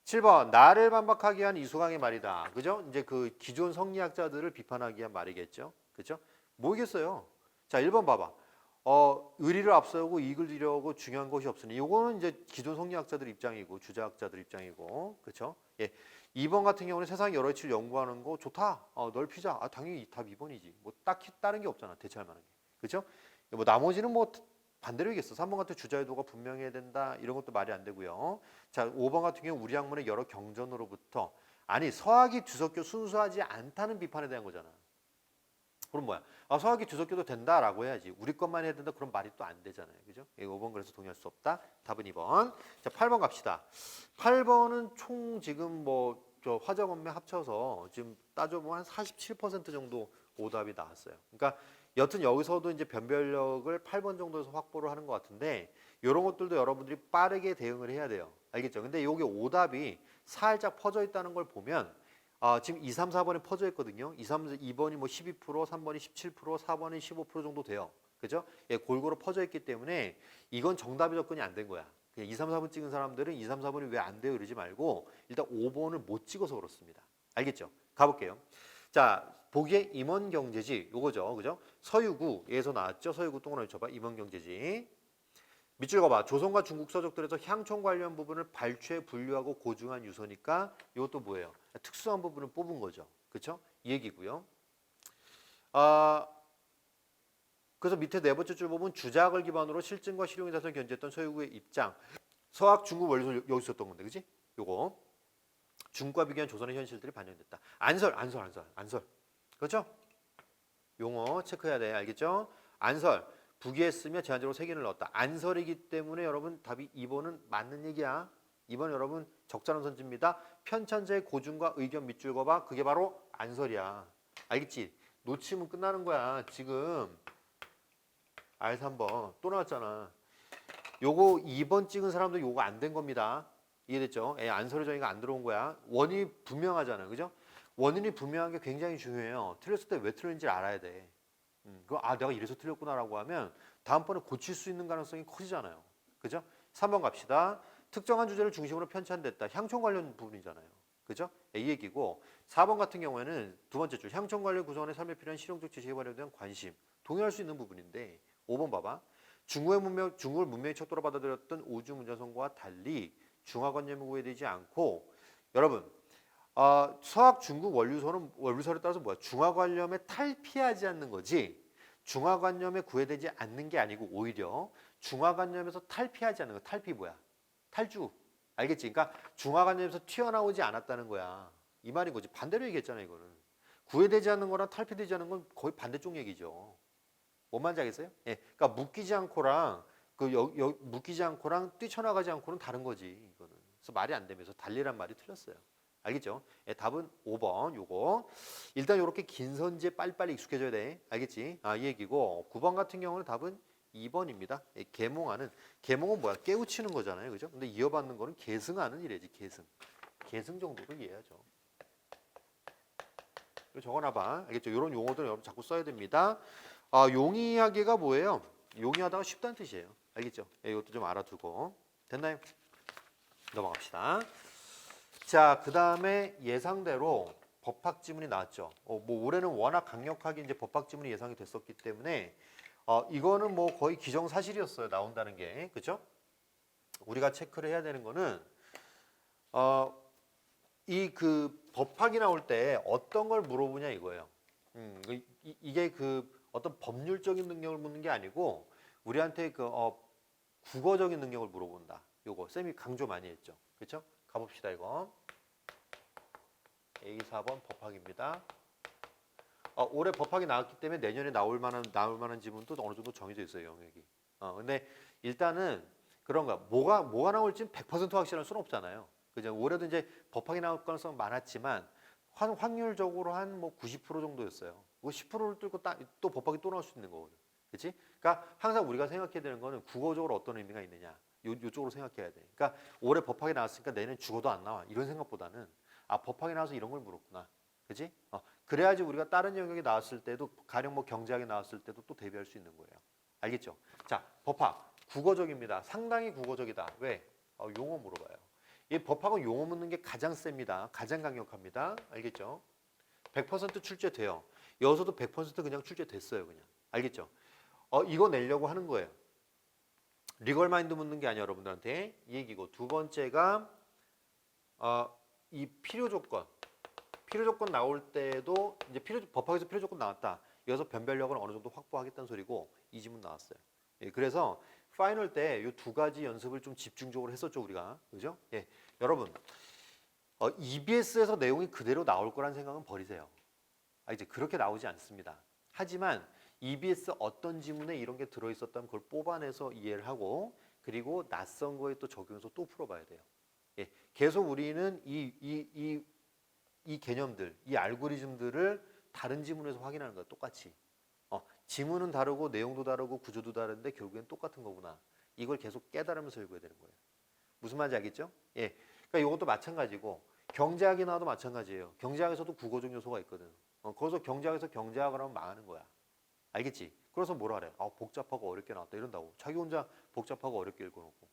7번 나를 반박하기 위한 이수강의 말이다. 그죠? 이제 그 기존 성리학자들을 비판하기 위한 말이겠죠. 그죠? 뭐겠어요? 자, 1번 봐봐. 의리를 앞세우고 이익을 이루려고 중요한 것이 없으니 이거는 이제 기존 성리학자들 입장이고 주자학자들 입장이고 그렇죠? 예. 2번 같은 경우는 세상 여러 이치를 연구하는 거 좋다. 넓히자. 당연히 답 2번이지. 뭐 딱히 다른 게 없잖아. 대체할 만한 게. 그렇죠? 뭐 나머지는 뭐 반대로 얘기했어. 3번 같은 주자의도가 분명해야 된다. 이런 것도 말이 안 되고요. 자, 5번 같은 경우 우리 학문의 여러 경전으로부터 아니 서학이 뒤섞여 순수하지 않다는 비판에 대한 거잖아. 그럼 뭐야? 서학이 뒤섞여도 된다라고 해야지. 우리 것만 해야 된다. 그런 말이 또 안 되잖아요. 그죠? 5번 그래서 동의할 수 없다. 답은 2번. 자, 8번 갑시다. 8번은 총 지금 뭐 저 화정 원매 합쳐서 지금 따져보면 한 47% 정도 오답이 나왔어요. 그러니까 여튼 여기서도 이제 변별력을 8번 정도에서 확보를 하는 것 같은데 이런 것들도 여러분들이 빠르게 대응을 해야 돼요. 알겠죠? 근데 여기 오답이 살짝 퍼져 있다는 걸 보면 지금 2, 3, 4번에 퍼져 있거든요. 2번이 뭐 12%, 3번이 17%, 4번이 15% 정도 돼요. 그죠? 예, 골고루 퍼져 있기 때문에 이건 정답이 접근이 안 된 거야. 그냥 2, 3, 4번 찍은 사람들은 2, 3, 4번이 왜 안 돼요? 이러지 말고 일단 5번을 못 찍어서 그렇습니다. 알겠죠? 가볼게요. 자, 보기에 임원경제지 요거죠. 그죠? 서유구에서 나왔죠. 서유구 동그라미 쳐봐. 임원경제지. 밑줄 그어봐. 조선과 중국 서적들에서 향촌 관련 부분을 발췌, 분류하고 고증한 유서니까 이것도 뭐예요? 특수한 부분을 뽑은 거죠. 그렇죠? 이 얘기고요. 그래서 밑에 네 번째 줄 보면 주작을 기반으로 실증과 실용에 대해서 견지했던 서유구의 입장. 서학, 중국, 원리서 여기 있었던 건데, 그지? 요거 중국과 비교한 조선의 현실들이 반영됐다. 안설. 그렇죠? 용어 체크해야 돼. 알겠죠? 안설. 부기했으며 제한적으로 세 개를 넣었다. 안설이기 때문에 여러분 답이 2번은 맞는 얘기야. 2번 여러분 적절한 선지입니다. 편찬자의 고증과 의견 밑줄 그어봐. 그게 바로 안설이야. 알겠지? 놓치면 끝나는 거야. 지금 R3번 또 나왔잖아. 요거 2번 찍은 사람도 요거 안 된 겁니다. 이해됐죠? 안설의 정의가 안 들어온 거야. 원인이 분명하잖아요. 그죠? 원인이 분명한 게 굉장히 중요해요. 틀렸을 때 왜 틀렸는지 알아야 돼. 내가 이래서 틀렸구나라고 하면 다음번에 고칠 수 있는 가능성이 커지잖아요. 그죠? 3번 갑시다. 특정한 주제를 중심으로 편찬됐다. 향촌 관련 부분이잖아요. 그죠? 이 얘기고 4번 같은 경우에는 두 번째 줄 향촌 관련 구성원의 삶에 필요한 실용적 지식에 발휘된 관심. 동의할 수 있는 부분인데 5번 봐봐. 중국을 문명의 척도로 받아들였던 우주 문자성과 달리 중화관념에 구애되지 않고 여러분 서학 중국 원류서를 따라서 뭐야? 중화관념에 탈피하지 않는 거지. 중화관념에 구애되지 않는 게 아니고 오히려 중화관념에서 탈피하지 않는 거. 탈피 뭐야? 탈주. 알겠지? 그러니까 중화관념에서 튀어나오지 않았다는 거야. 이 말인 거지. 반대로 얘기했잖아 이거는. 구애되지 않는 거랑 탈피되지 않는 건 거의 반대쪽 얘기죠. 뭔 말인지 알겠어요? 예. 그러니까 묶이지 않고랑 묶이지 않고랑 뛰쳐나가지 않고는 다른 거지 이거는. 그래서 말이 안 되면서 달리란 말이 틀렸어요. 알겠죠? 예, 답은 5번 요거. 일단 이렇게 긴 선지에 빨리빨리 익숙해져야 돼. 알겠지? 이 얘기고 9번 같은 경우는 답은 2번입니다. 예, 계몽은 뭐야? 깨우치는 거잖아요. 그죠? 근데 이어받는 거는 계승하는 이래지. 계승 정도로 이해하죠. 이거 적어놔봐. 알겠죠? 이런 용어들 여러분 자꾸 써야 됩니다. 용이하기가 뭐예요? 용이하다가 쉽다는 뜻이에요. 알겠죠? 예, 이것도 좀 알아두고. 됐나요? 넘어갑시다. 자, 그 다음에 예상대로 법학 지문이 나왔죠. 뭐 올해는 워낙 강력하게 이제 법학 지문이 예상이 됐었기 때문에 이거는 뭐 거의 기정사실이었어요. 나온다는 게. 그죠? 우리가 체크를 해야 되는 거는 이 그 법학이 나올 때 어떤 걸 물어보냐 이거예요. 이게 그 어떤 법률적인 능력을 묻는 게 아니고 우리한테 그 국어적인 능력을 물어본다. 요거 쌤이 강조 많이 했죠. 그렇죠? 가봅시다 이거. A4번 법학입니다. 올해 법학이 나왔기 때문에 내년에 나올 만한 지문도 어느 정도 정해져 있어요, 영역이. 근데 일단은 그런가 뭐가 나올지는 100% 확실할 수는 없잖아요. 그죠? 올해도 이제 법학이 나올 가능성 많았지만 확률적으로 한 뭐 90% 정도였어요. 그 10%를 뚫고 또 법학이 또 나올 수 있는 거거든. 그렇지? 그러니까 항상 우리가 생각해야 되는 거는 국어적으로 어떤 의미가 있느냐. 요쪽으로 생각해야 돼. 그러니까 올해 법학이 나왔으니까 내년 죽어도 안 나와. 이런 생각보다는 아 법학이 나와서 이런 걸 물었구나. 그지? 그래야지 우리가 다른 영역이 나왔을 때도 가령 뭐 경제학이 나왔을 때도 또 대비할 수 있는 거예요. 알겠죠? 자, 법학 국어적입니다. 상당히 국어적이다. 왜? 용어 물어봐요. 이 법학은 용어 묻는 게 가장 셉니다. 가장 강력합니다. 알겠죠? 100% 출제돼요. 여기서도 100% 그냥 출제됐어요. 그냥. 알겠죠? 이거 내려고 하는 거예요. 리걸 마인드 묻는 게 아니야 여러분들한테 이 얘기고 두 번째가 이 필요 조건 나올 때도 이제 법학에서 필요 조건 나왔다. 여기서 변별력을 어느 정도 확보하겠다는 소리고 이 지문 나왔어요. 예, 그래서 파이널 때 이 두 가지 연습을 좀 집중적으로 했었죠 우리가 그죠? 예, 여러분 EBS에서 내용이 그대로 나올 거란 생각은 버리세요. 이제 그렇게 나오지 않습니다. 하지만 EBS 어떤 지문에 이런 게 들어있었다면 그걸 뽑아내서 이해를 하고 그리고 낯선 거에 또 적용해서 또 풀어봐야 돼요. 예, 계속 우리는 이 개념들, 이 알고리즘들을 다른 지문에서 확인하는 거야. 똑같이. 지문은 다르고 내용도 다르고 구조도 다른데 결국엔 똑같은 거구나. 이걸 계속 깨달으면서 읽어야 되는 거예요. 무슨 말인지 알겠죠? 예, 그러니까 이것도 마찬가지고 경제학이 나와도 마찬가지예요. 경제학에서도 국어적 요소가 있거든. 거기서 경제학에서 경제학을 하면 망하는 거야. 알겠지? 그래서 뭐라 그래? 복잡하고 어렵게 나왔다 이런다고. 자기 혼자 복잡하고 어렵게 읽어놓고.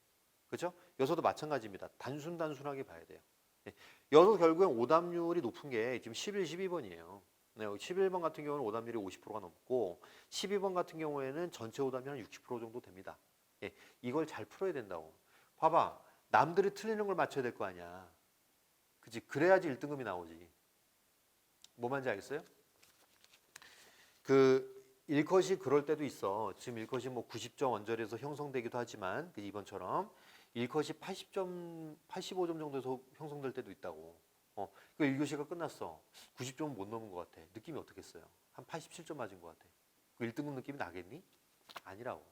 그렇죠? 여기서도 마찬가지입니다. 단순하게 봐야 돼요. 네. 여기서 결국엔 오답률이 높은 게 지금 11, 12번이에요. 네, 11번 같은 경우는 오답률이 50%가 넘고 12번 같은 경우에는 전체 오답이 한 60% 정도 됩니다. 예, 이걸 잘 풀어야 된다고. 봐봐. 남들이 틀리는 걸 맞춰야 될 거 아니야. 그치? 그래야지 1등급이 나오지. 뭐 말인지 알겠어요? 일컷이 그럴 때도 있어. 지금 일컷이 뭐 90점 원절에서 형성되기도 하지만 이번처럼 일컷이 80점, 85점 정도에서 형성될 때도 있다고. 그 1교시가 끝났어. 90점은 못 넘은 것 같아. 느낌이 어떻겠어요? 한 87점 맞은 것 같아. 그 1등급 느낌이 나겠니? 아니라고.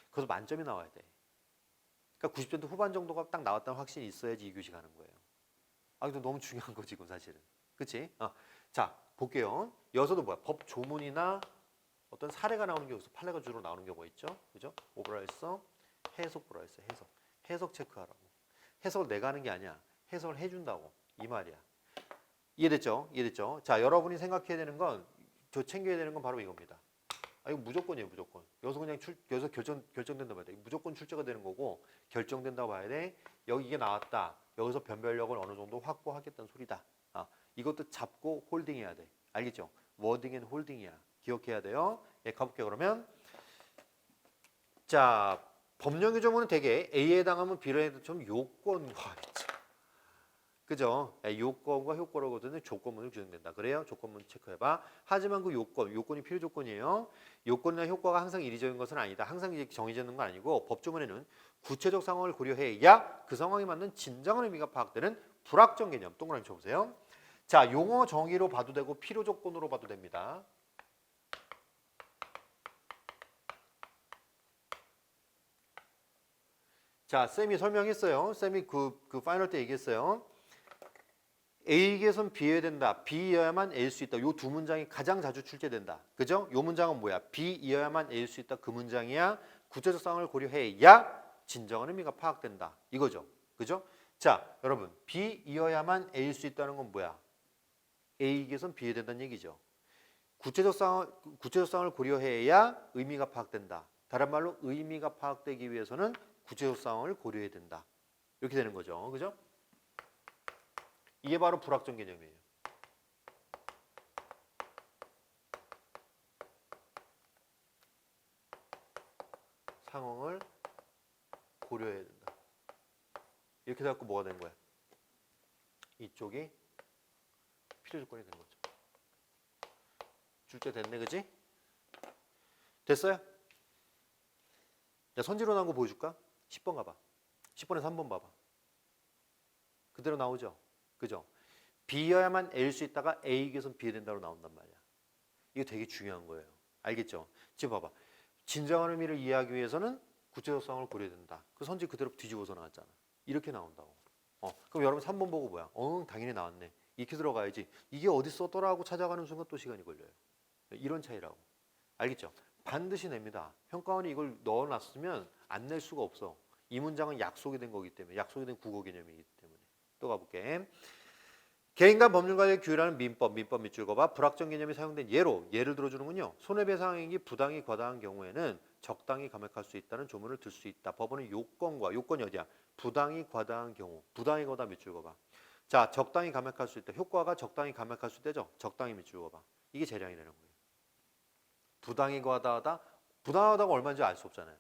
그래서 만점이 나와야 돼. 그러니까 90점대 후반 정도가 딱 나왔다는 확신이 있어야지 2교시 가는 거예요. 이거 너무 중요한 거지, 이건 사실은. 그치? 자, 볼게요. 여기서도 뭐야? 법 조문이나 어떤 사례가 나오는 게 여기서 판례가 주로 나오는 경우가 있죠. 그죠? 오브라 했어. 해석 보라 했어. 해석 체크하라고. 해석을 내가 하는 게 아니야. 해석을 해준다고. 이 말이야. 이해됐죠? 자, 여러분이 생각해야 되는 건, 챙겨야 되는 건 바로 이겁니다. 이거 무조건이에요, 무조건. 여기서 그냥 여기서 결정된다고 봐야 돼. 무조건 출제가 되는 거고, 결정된다고 봐야 돼. 여기 이게 나왔다. 여기서 변별력을 어느 정도 확보하겠다는 소리다. 이것도 잡고 홀딩해야 돼. 알겠죠? 워딩 앤 홀딩이야. 기억해야 돼요. 예, 가볼게요, 그러면. 자, 법령 규정문은 대개 A에 해당하면 B에 해당하면 요건과 있죠. 그죠? 요건과 효과로거든요. 조건문을 규정된다. 그래요? 조건문 체크해봐. 하지만 그 요건이 필요 조건이에요. 요건이나 효과가 항상 이리적인 것은 아니다. 항상 정해져 있는 건 아니고 법조문에는 구체적 상황을 고려해야 그 상황에 맞는 진정한 의미가 파악되는 불확정 개념. 동그라미 쳐보세요. 자, 용어 정의로 봐도 되고 필요 조건으로 봐도 됩니다. 자, 쌤이 설명했어요. 쌤이 그 파이널 때 얘기했어요. A에선 B여야 된다. B여야만 A일 수 있다. 요 두 문장이 가장 자주 출제된다. 그죠? 요 문장은 뭐야? B여야만 A일 수 있다. 그 문장이야. 구체적 상황을 고려해야 진정한 의미가 파악된다. 이거죠. 그죠? 자, 여러분. B여야만 A일 수 있다는 건 뭐야? A에선 B여야 된다는 얘기죠. 구체적 상황을 고려해야 의미가 파악된다. 다른 말로 의미가 파악되기 위해서는 구체적 상황을 고려해야 된다. 이렇게 되는 거죠. 그죠? 이게 바로 불확정 개념이에요. 상황을 고려해야 된다. 이렇게 돼갖고 뭐가 되는 거야? 이쪽이 필요 조건이 된 거죠. 출제 됐네, 그지? 됐어요? 자, 선지로 나온 거 보여줄까? 10번 가봐. 10번에서 3번 봐봐. 그대로 나오죠? 그죠? B여야만 A일 수 있다가 A에선 B에 된다고 나온단 말이야. 이거 되게 중요한 거예요. 알겠죠? 지금 봐봐. 진정한 의미를 이해하기 위해서는 구체적 상황을 고려해야 된다. 그 선지 그대로 뒤집어서 나왔잖아. 이렇게 나온다고. 그럼 여러분 3번 보고 뭐야? 당연히 나왔네. 이렇게 들어가야지. 이게 어디 썼더라 하고 찾아가는 순간 또 시간이 걸려요. 이런 차이라고. 알겠죠? 반드시 냅니다. 평가원이 이걸 넣어놨으면 안 낼 수가 없어. 이 문장은 약속이 된 거기 때문에 약속이 된 국어 개념이기 때문에 또 가볼게. 개인간 법률가의 규율하는 민법 밑줄 그어봐. 불확정 개념이 사용된 예를 들어주는군요. 손해배상액이 부당히 과다한 경우에는 적당히 감액할 수 있다는 조문을 들 수 있다. 법원은 요건이 어디야? 부당히 과다한 경우. 부당히 과다 밑줄 그어봐. 자, 적당히 감액할 수 있다. 효과가 적당히 감액할 수 있다죠? 적당히 밑줄 그어봐. 이게 재량이 되는 거예요. 부당히 과다하다. 부당하다가 얼마인지 알 수 없잖아요.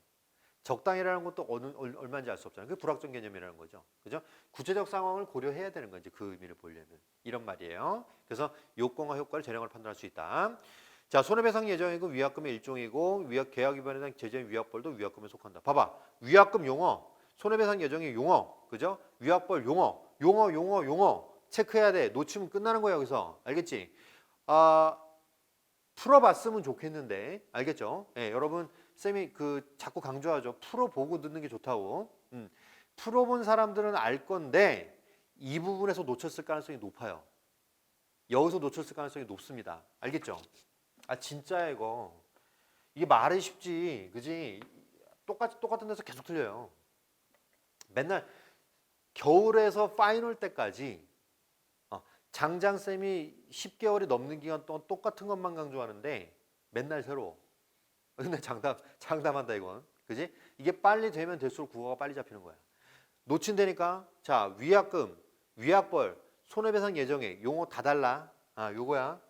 적당이라는 것도 얼마인지 알 수 없잖아요. 그게 불확정 개념이라는 거죠. 그죠? 구체적 상황을 고려해야 되는 거지. 그 의미를 보려면. 이런 말이에요. 그래서 요건과 효과를 재량으로 판단할 수 있다. 자, 손해배상 예정이고 위약금의 일종이고 계약 위반에 대한 제재인 위약벌도 위약금에 속한다. 봐봐. 위약금 용어, 손해배상 예정의 용어, 그죠? 위약벌 용어 체크해야 돼. 놓치면 끝나는 거야 여기서. 알겠지? 아, 풀어봤으면 좋겠는데, 알겠죠? 예, 여러분 쌤이 자꾸 강조하죠. 풀어보고 듣는 게 좋다고. 풀어본 사람들은 알 건데 이 부분에서 놓쳤을 가능성이 높아요. 여기서 놓쳤을 가능성이 높습니다. 알겠죠? 아 진짜야 이거. 이게 말이 쉽지, 그지? 똑같은 데서 계속 틀려요. 맨날 겨울에서 파이널 때까지 장장쌤이 10개월이 넘는 기간 동안 똑같은 것만 강조하는데 맨날 새로워. 근데 장담한다 이건. 그지? 이게 빨리 되면 될수록 국어가 빨리 잡히는 거야. 놓친다니까. 자, 위약금, 위약벌, 손해배상 예정액 용어 다 달라. 아, 요거야.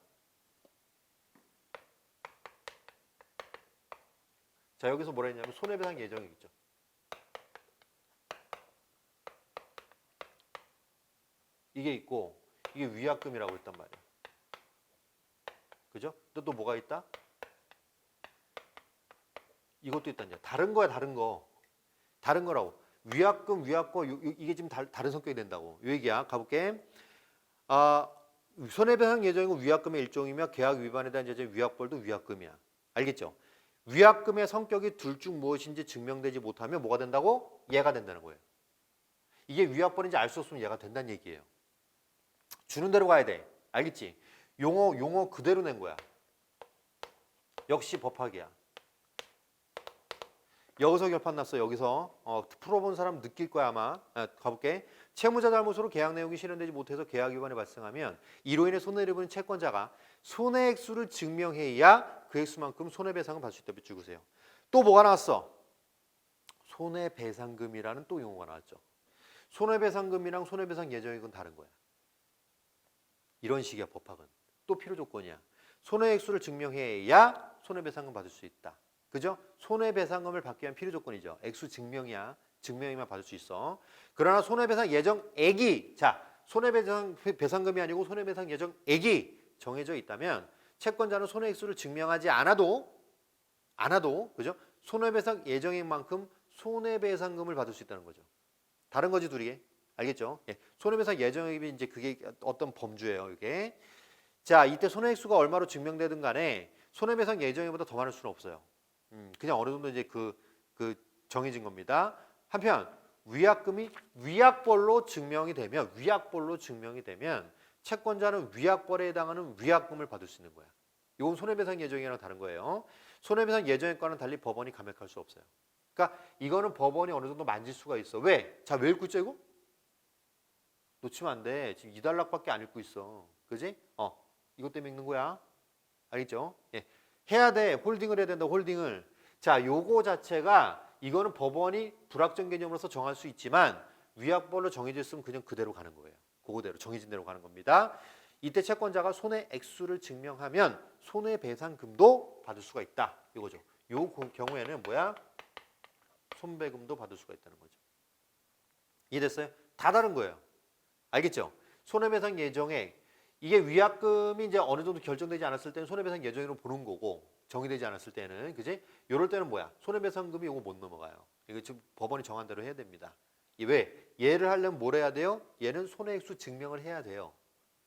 자, 여기서 뭐라 했냐면 손해배상 예정액 있죠. 이게 있고 이게 위약금이라고 했단 말이야. 그죠? 또 뭐가 있다? 이것도 있다. 이제 다른 거야, 다른 거. 다른 거라고. 위약금, 위약거 이게 지금 다른 성격이 된다고. 요 얘기야. 가볼게. 아, 손해배상 예정이고 위약금의 일종이며 계약 위반에 대한 제재 위약벌도 위약금이야. 알겠죠? 위약금의 성격이 둘 중 무엇인지 증명되지 못하면 뭐가 된다고? 얘가 된다는 거예요. 이게 위약벌인지 알 수 없으면 얘가 된다는 얘기예요. 주는 대로 가야 돼. 알겠지? 용어 그대로 낸 거야. 역시 법학이야. 여기서 결판 났어. 여기서 풀어본 사람 느낄 거야 아마. 가볼게. 채무자 잘못으로 계약 내용이 실현되지 못해서 계약 위반이 발생하면 이로 인해 손해를 입은 채권자가 손해액수를 증명해야 그 액수만큼 손해배상을 받을 수 있다. 밑줄 그으세요. 또 뭐가 나왔어? 손해배상금이라는 또 용어가 나왔죠. 손해배상금이랑 손해배상 예정액은 다른 거야. 이런 식이야 법학은. 또 필요 조건이야. 손해액수를 증명해야 손해배상금 받을 수 있다. 그죠? 손해배상금을 받기 위한 필요 조건이죠. 액수 증명이야. 증명이면 받을 수 있어. 그러나 손해배상 예정액이 손해배상금이 아니고 손해배상 예정액이 정해져 있다면 채권자는 손해액수를 증명하지 않아도 그죠? 손해배상 예정액만큼 손해배상금을 받을 수 있다는 거죠. 다른 거지 둘이. 알겠죠? 예. 손해배상 예정액이 이제 그게 어떤 범주예요, 이게. 자, 이때 손해액수가 얼마로 증명되든 간에 손해배상 예정액보다 더 많을 수는 없어요. 그냥 어느 정도 이제 그 정해진 겁니다. 한편 위약금이 위약벌로 증명이 되면 채권자는 위약벌에 해당하는 위약금을 받을 수 있는 거야. 이건 손해배상 예정액이랑 다른 거예요. 손해배상 예정액과는 달리 법원이 감액할 수 없어요. 그러니까 이거는 법원이 어느 정도 만질 수가 있어. 왜? 자, 왜 읽고 있죠 이거? 놓치면 안 돼. 지금 2단락밖에 안 읽고 있어. 그지? 이것 때문에 읽는 거야. 알겠죠? 예. 해야 돼. 홀딩을 해야 된다. 홀딩을. 자, 요거 자체가 이거는 법원이 불확정 개념으로서 정할 수 있지만 위약벌로 정해져 있으면 그냥 그대로 가는 거예요. 그거대로 정해진 대로 가는 겁니다. 이때 채권자가 손해액수를 증명하면 손해배상금도 받을 수가 있다. 이거죠. 요 경우에는 뭐야? 손배금도 받을 수가 있다는 거죠. 이해됐어요? 다 다른 거예요. 알겠죠? 손해배상 예정액. 이게 위약금이 이제 어느 정도 결정되지 않았을 때는 손해배상 예정액으로 보는 거고 정의되지 않았을 때는 그지? 이럴 때는 뭐야? 손해배상금이 이거 못 넘어가요. 이거 지금 법원이 정한 대로 해야 됩니다. 왜? 얘를 하려면 뭘 해야 돼요? 얘는 손해액수 증명을 해야 돼요.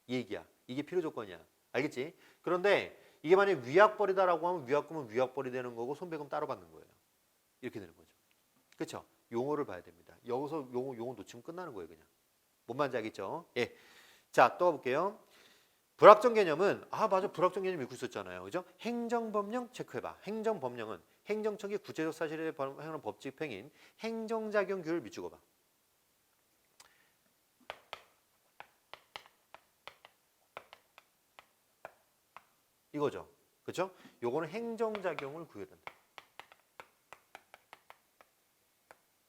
이 얘기야. 이게 필요 조건이야. 알겠지? 그런데 이게 만약 위약벌이다라고 하면 위약금은 위약벌이 되는 거고 손배금 따로 받는 거예요. 이렇게 되는 거죠. 그렇죠? 용어를 봐야 됩니다. 여기서 용어 놓치면 끝나는 거예요, 그냥. 뭔 말인지 알겠죠? 예. 자, 또 볼게요. 불확정 개념은 맞아 불확정 개념 읽고 있었잖아요. 그죠? 행정법령 체크해봐. 행정법령은 행정청이 구체적 사실에 반영하는 법칙 행인 행정작용 규율을 밑줄거봐. 이거죠. 그렇죠? 요거는 행정작용을 구현한다.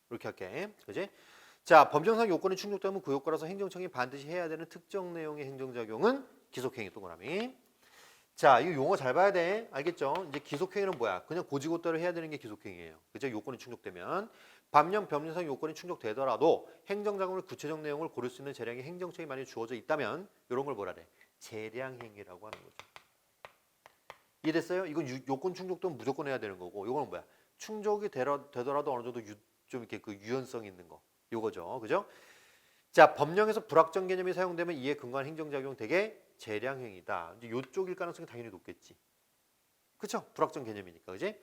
이렇게 할게. 그지? 자, 법정상 요건이 충족되면 그 요건에서 행정청이 반드시 해야 되는 특정 내용의 행정작용은 기속행위 동그라미. 자, 이 용어 잘 봐야 돼. 알겠죠? 이제 기속행위는 뭐야? 그냥 고지고대로 해야 되는 게 기속행위예요. 그죠? 요건이 충족되면. 반면 법률상 요건이 충족되더라도 행정작용을 구체적 내용을 고를 수 있는 재량이 행정청이 많이 주어져 있다면 이런 걸 뭐라 그래? 재량행위라고 하는 거죠. 이해됐어요? 이건 요건 충족되면 무조건 해야 되는 거고 요거는 뭐야? 충족이 되더라도 어느 정도 좀 이렇게 그 유연성 있는 거. 요거죠. 그죠? 자, 법령에서 불확정 개념이 사용되면 이에 근거한 행정작용 되게 재량행위다. 이제 요쪽일 가능성이 당연히 높겠지. 그쵸? 불확정 개념이니까. 그지?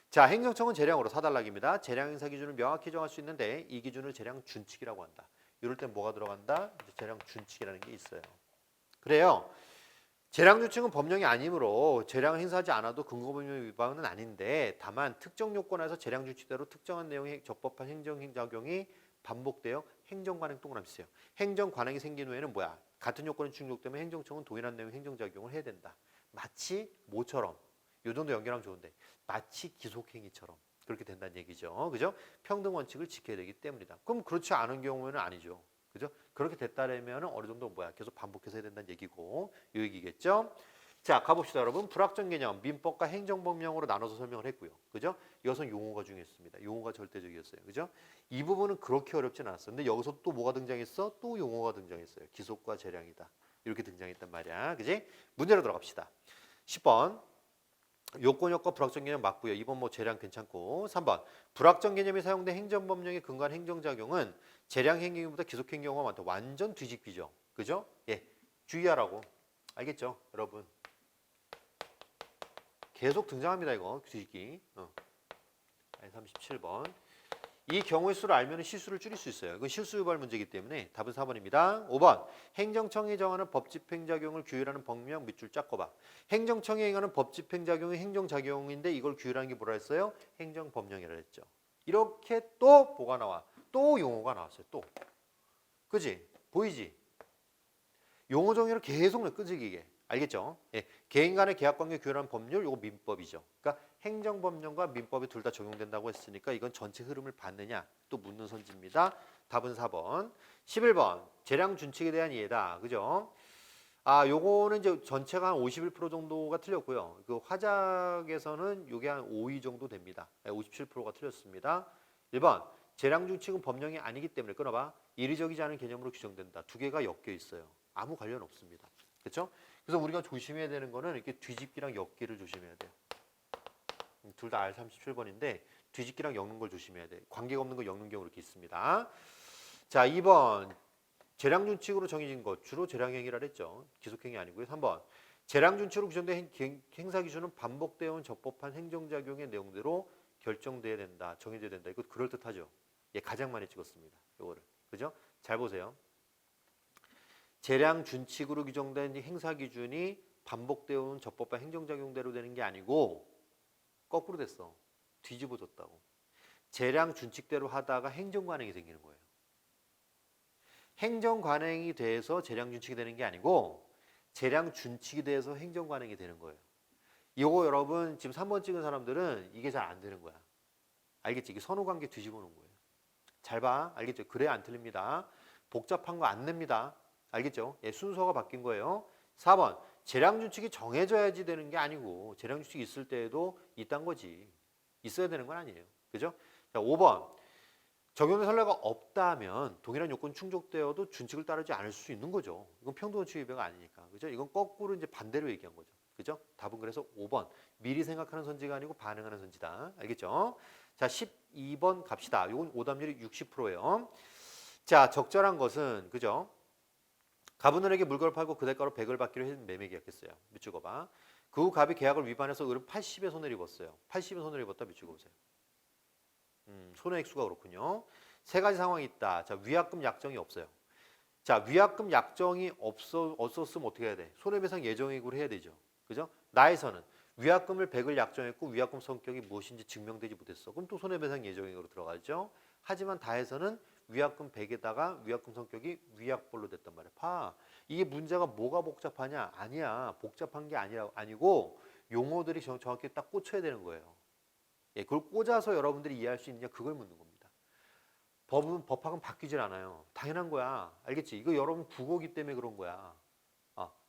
자, 행정청은 재량으로 사달락입니다. 재량 행사 기준을 명확히 정할 수 있는데 이 기준을 재량 준칙이라고 한다. 이럴 땐 뭐가 들어간다? 이제 재량 준칙이라는 게 있어요. 그래요. 재량 준칙은 법령이 아니므로 재량을 행사하지 않아도 근거법령 위반은 아닌데 다만 특정 요건에서 재량 준칙대로 특정한 내용의 적법한 행정작용이 반복되어 행정관행 동그라미 쓰요. 행정관행이 생긴 후에는 뭐야? 같은 요건이 충족되면 행정청은 동일한 내용의 행정작용을 해야 된다. 마치 뭐처럼? 요 정도 연결하면 좋은데 마치 기속행위처럼 그렇게 된다는 얘기죠. 그죠? 평등 원칙을 지켜야 되기 때문이다. 그럼 그렇지 않은 경우에는 아니죠. 그죠? 그렇게 됐다면 어느 정도 뭐야? 계속 반복해서 해야 된다는 얘기고 이 얘기겠죠? 자, 가봅시다, 여러분. 불확정 개념, 민법과 행정법령으로 나눠서 설명을 했고요. 그죠? 이것은 용어가 중요했습니다. 용어가 절대적이었어요. 그죠? 이 부분은 그렇게 어렵진 않았어요. 근데 여기서 또 뭐가 등장했어? 또 용어가 등장했어요. 기속과 재량이다. 이렇게 등장했단 말이야. 그지? 문제로 들어갑시다. 10번. 요건효과 불확정 개념 맞고요. 2번 뭐 재량 괜찮고 3번 불확정 개념이 사용된 행정법령에 근거한 행정작용은 재량 행위보다 기속 행위가 많다. 완전 뒤집기죠. 그죠? 예, 주의하라고. 알겠죠? 여러분. 계속 등장합니다. 이거 뒤집기. 37번. 이 경우의 수를 알면 실수를 줄일 수 있어요. 이건 실수 유발 문제이기 때문에 답은 4번입니다. 5번. 행정청이 정하는 법집행작용을 규율하는 법령 밑줄 쫙 꺼봐. 행정청이 행하는 법집행작용이 행정작용인데 이걸 규율하는 게 뭐라 했어요? 행정법령이라 했죠. 이렇게 또 뭐가 나와? 또 용어가 나왔어요. 또. 그지? 보이지? 용어 정의를 계속 끄적이게. 알겠죠? 예, 개인 간의 계약관계 규율하는 법률, 이거 민법이죠. 그러니까 행정법령과 민법이 둘 다 적용된다고 했으니까 이건 전체 흐름을 받느냐 또 묻는 선지입니다. 답은 4번. 11번 재량 준칙에 대한 이해다. 그죠? 요거는 이제 전체가 한 51% 정도가 틀렸고요. 그 화작에서는 이게 한 5위 정도 됩니다. 57%가 틀렸습니다. 1번 재량 준칙은 법령이 아니기 때문에 끊어봐. 이리적이지 않은 개념으로 규정된다. 두 개가 엮여 있어요. 아무 관련 없습니다. 그렇죠? 그래서 우리가 조심해야 되는 거는 이렇게 뒤집기랑 엮기를 조심해야 돼요. 둘 다 R37번인데 뒤집기랑 엮는 걸 조심해야 돼. 관계가 없는 거 엮는 경우 이렇게 있습니다. 자, 2번. 재량 준칙으로 정해진 것. 주로 재량행위라 했죠. 기속행위 아니고요. 3번. 재량 준칙으로 규정된 행사 기준은 반복되어 온 적법한 행정작용의 내용대로 결정돼야 된다. 정해져야 된다. 이거 그럴듯하죠. 예, 가장 많이 찍었습니다. 요거를. 그죠? 잘 보세요. 재량 준칙으로 규정된 행사 기준이 반복되어 온 적법한 행정작용대로 되는 게 아니고 거꾸로 됐어. 뒤집어졌다고. 재량 준칙대로 하다가 행정관행이 생기는 거예요. 행정관행이 돼서 재량 준칙이 되는 게 아니고 재량 준칙이 돼서 행정관행이 되는 거예요. 이거 여러분 지금 3번 찍은 사람들은 이게 잘 안 되는 거야. 알겠지? 이게 선후관계 뒤집어 놓은 거예요. 잘 봐. 알겠죠? 그래야 안 틀립니다. 복잡한 거 안 냅니다. 알겠죠? 예, 순서가 바뀐 거예요. 4번. 재량 준칙이 정해져야지 되는 게 아니고 재량 준칙이 있을 때에도 있단 거지. 있어야 되는 건 아니에요. 그죠? 자, 5번. 적용된 선례가 없다면 동일한 요건 충족되어도 준칙을 따르지 않을 수 있는 거죠. 이건 평등원칙 위배가 아니니까. 그죠? 이건 거꾸로 이제 반대로 얘기한 거죠. 그죠? 답은 그래서 5번. 미리 생각하는 선지가 아니고 반응하는 선지다. 알겠죠? 자, 12번 갑시다. 이건 오답률이 60%예요. 자, 적절한 것은 그죠? 갑은을에게 물건을 팔고 그 대가로 100을 받기로 했는 매매 계약했어요. 밑줄 그어봐. 그 후 갑이 계약을 위반해서 을은 80의 손해를 입었어요. 80의 손해를 입었다. 밑줄 그어보세요. 손해액수가 그렇군요. 세 가지 상황이 있다. 자, 위약금 약정이 없어요. 자, 위약금 약정이 없었으면 어떻게 해야 돼? 손해배상 예정액으로 해야 되죠. 그죠? 나에서는 위약금을 100을 약정했고 위약금 성격이 무엇인지 증명되지 못했어. 그럼 또 손해배상 예정액으로 들어가죠. 하지만 다에서는 위약금 100에다가 위약금 성격이 위약벌로 됐단 말이야. 봐. 이게 문제가 뭐가 복잡하냐? 아니야. 복잡한 게 아니고 용어들이 정확히 딱 꽂혀야 되는 거예요. 예, 그걸 꽂아서 여러분들이 이해할 수 있느냐 그걸 묻는 겁니다. 법학은 바뀌질 않아요. 당연한 거야. 알겠지? 이거 여러분 국어기 때문에 그런 거야.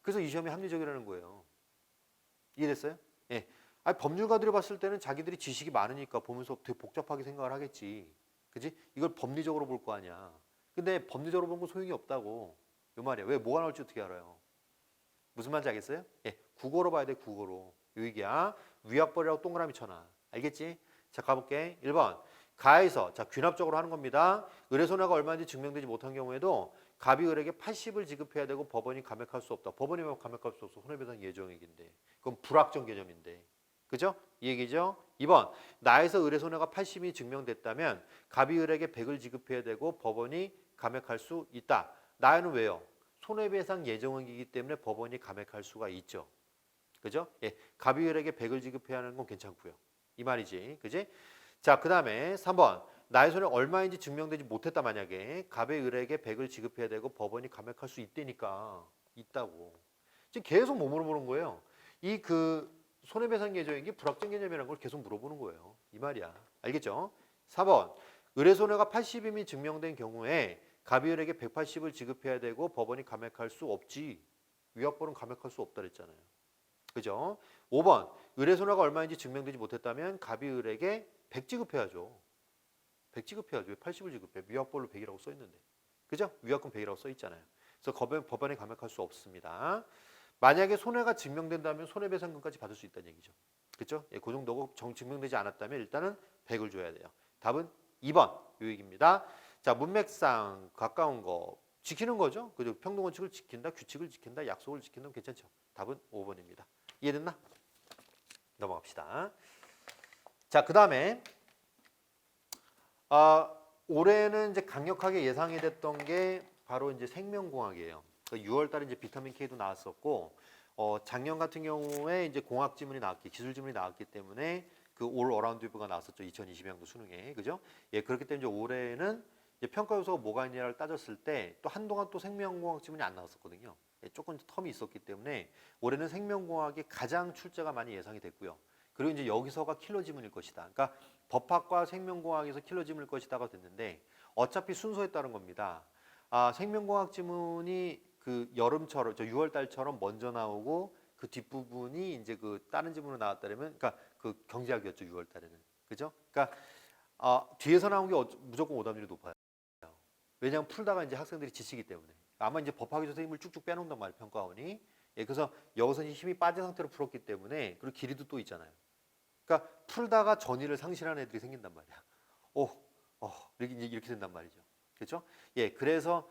그래서 이 시험이 합리적이라는 거예요. 이해됐어요? 예. 법률가들이 봤을 때는 자기들이 지식이 많으니까 보면서 되게 복잡하게 생각을 하겠지. 그지? 이걸 법리적으로 볼 거 아니야. 근데 법리적으로 본 건 소용이 없다고. 요 말이야. 왜 뭐가 나올지 어떻게 알아요? 무슨 말인지 알겠어요? 예. 국어로 봐야 돼, 국어로. 요 얘기야. 위약벌이라고 동그라미 쳐놔. 알겠지? 자, 가볼게. 1번. 가에서, 자, 귀납적으로 하는 겁니다. 의뢰손해가 얼마인지 증명되지 못한 경우에도 갑이 을에게 80을 지급해야 되고 법원이 감액할 수 없다. 법원이 왜 감액할 수 없어? 손해배상 예정액인데. 그건 불확정 개념인데. 그죠? 이 얘기죠? 2번. 나에서 의뢰손해가 80이 증명됐다면 갑이 을에게 100을 지급해야 되고 법원이 감액할 수 있다. 나에는 왜요? 손해배상 예정액이기 때문에 법원이 감액할 수가 있죠. 그죠? 예. 갑이 을에게 100을 지급해야 하는 건 괜찮고요. 이 말이지. 그지? 자, 그 다음에 3번. 나의 손해 얼마인지 증명되지 못했다 만약에 갑의 을에게 100을 지급해야 되고 법원이 감액할 수 있다니까. 있다고. 지금 계속 뭐 물어보는 거예요? 이 손해배상 예정액이 불확정 개념이라는 걸 계속 물어보는 거예요. 이 말이야. 알겠죠? 4번. 의뢰손해가 80임이 증명된 경우에 갑이 을에게 180을 지급해야 되고 법원이 감액할 수 없지. 위약벌은 감액할 수 없다 그랬잖아요. 그죠? 5번. 의뢰손해가 얼마인지 증명되지 못했다면 갑이 을에게 100 지급해야죠. 100 지급해야죠. 왜 80을 지급해? 위약벌로 100이라고 써 있는데. 그죠? 위약금 100이라고 써 있잖아요. 그래서 법원에 감액할 수 없습니다. 만약에 손해가 증명된다면 손해배상금까지 받을 수 있다는 얘기죠. 그렇죠? 예, 그 정도고 증명되지 않았다면 일단은 100을 줘야 돼요. 답은 2번 요 얘기입니다. 자, 문맥상 가까운 거 지키는 거죠. 그죠? 평등원칙을 지킨다, 규칙을 지킨다, 약속을 지킨다면 괜찮죠. 답은 5번입니다. 이해됐나? 넘어갑시다. 자, 그 다음에 올해는 이제 강력하게 예상이 됐던 게 바로 이제 생명공학이에요. 6월달에 이제 비타민 K도 나왔었고, 작년 같은 경우에 이제 공학 지문이 나왔기, 기술 지문이 나왔기 때문에 그 올 어라운드 뷰가 나왔었죠. 2022학년 수능에, 그죠? 예, 그렇기 때문에 이제 올해는 이제 평가 요소가 뭐가 있냐를 따졌을 때 또 한동안 또 생명공학 지문이 안 나왔었거든요. 예, 조금 텀이 있었기 때문에 올해는 생명공학이 가장 출제가 많이 예상이 됐고요. 그리고 이제 여기서가 킬러 지문일 것이다. 그러니까 법학과 생명공학에서 킬러 지문일 것이다가 됐는데 어차피 순서에 따른 겁니다. 생명공학 지문이 그 여름처럼 저 6월 달처럼 먼저 나오고 그 뒷부분이 이제 그 다른 지문으로 나왔다면 그러니까 그 경제학이었죠. 6월 달에는. 그죠? 그러니까 뒤에서 나온 게 무조건 오답률이 높아요. 왜냐하면 풀다가 이제 학생들이 지치기 때문에. 아마 이제 법학에서 힘을 쭉쭉 빼놓는단 말이에요. 평가원이. 예, 그래서 여기서 힘이 빠진 상태로 풀었기 때문에 그리고 길이도 또 있잖아요. 그러니까 풀다가 전의를 상실하는 애들이 생긴단 말이야. 이렇게 된단 말이죠. 그렇죠? 예, 그래서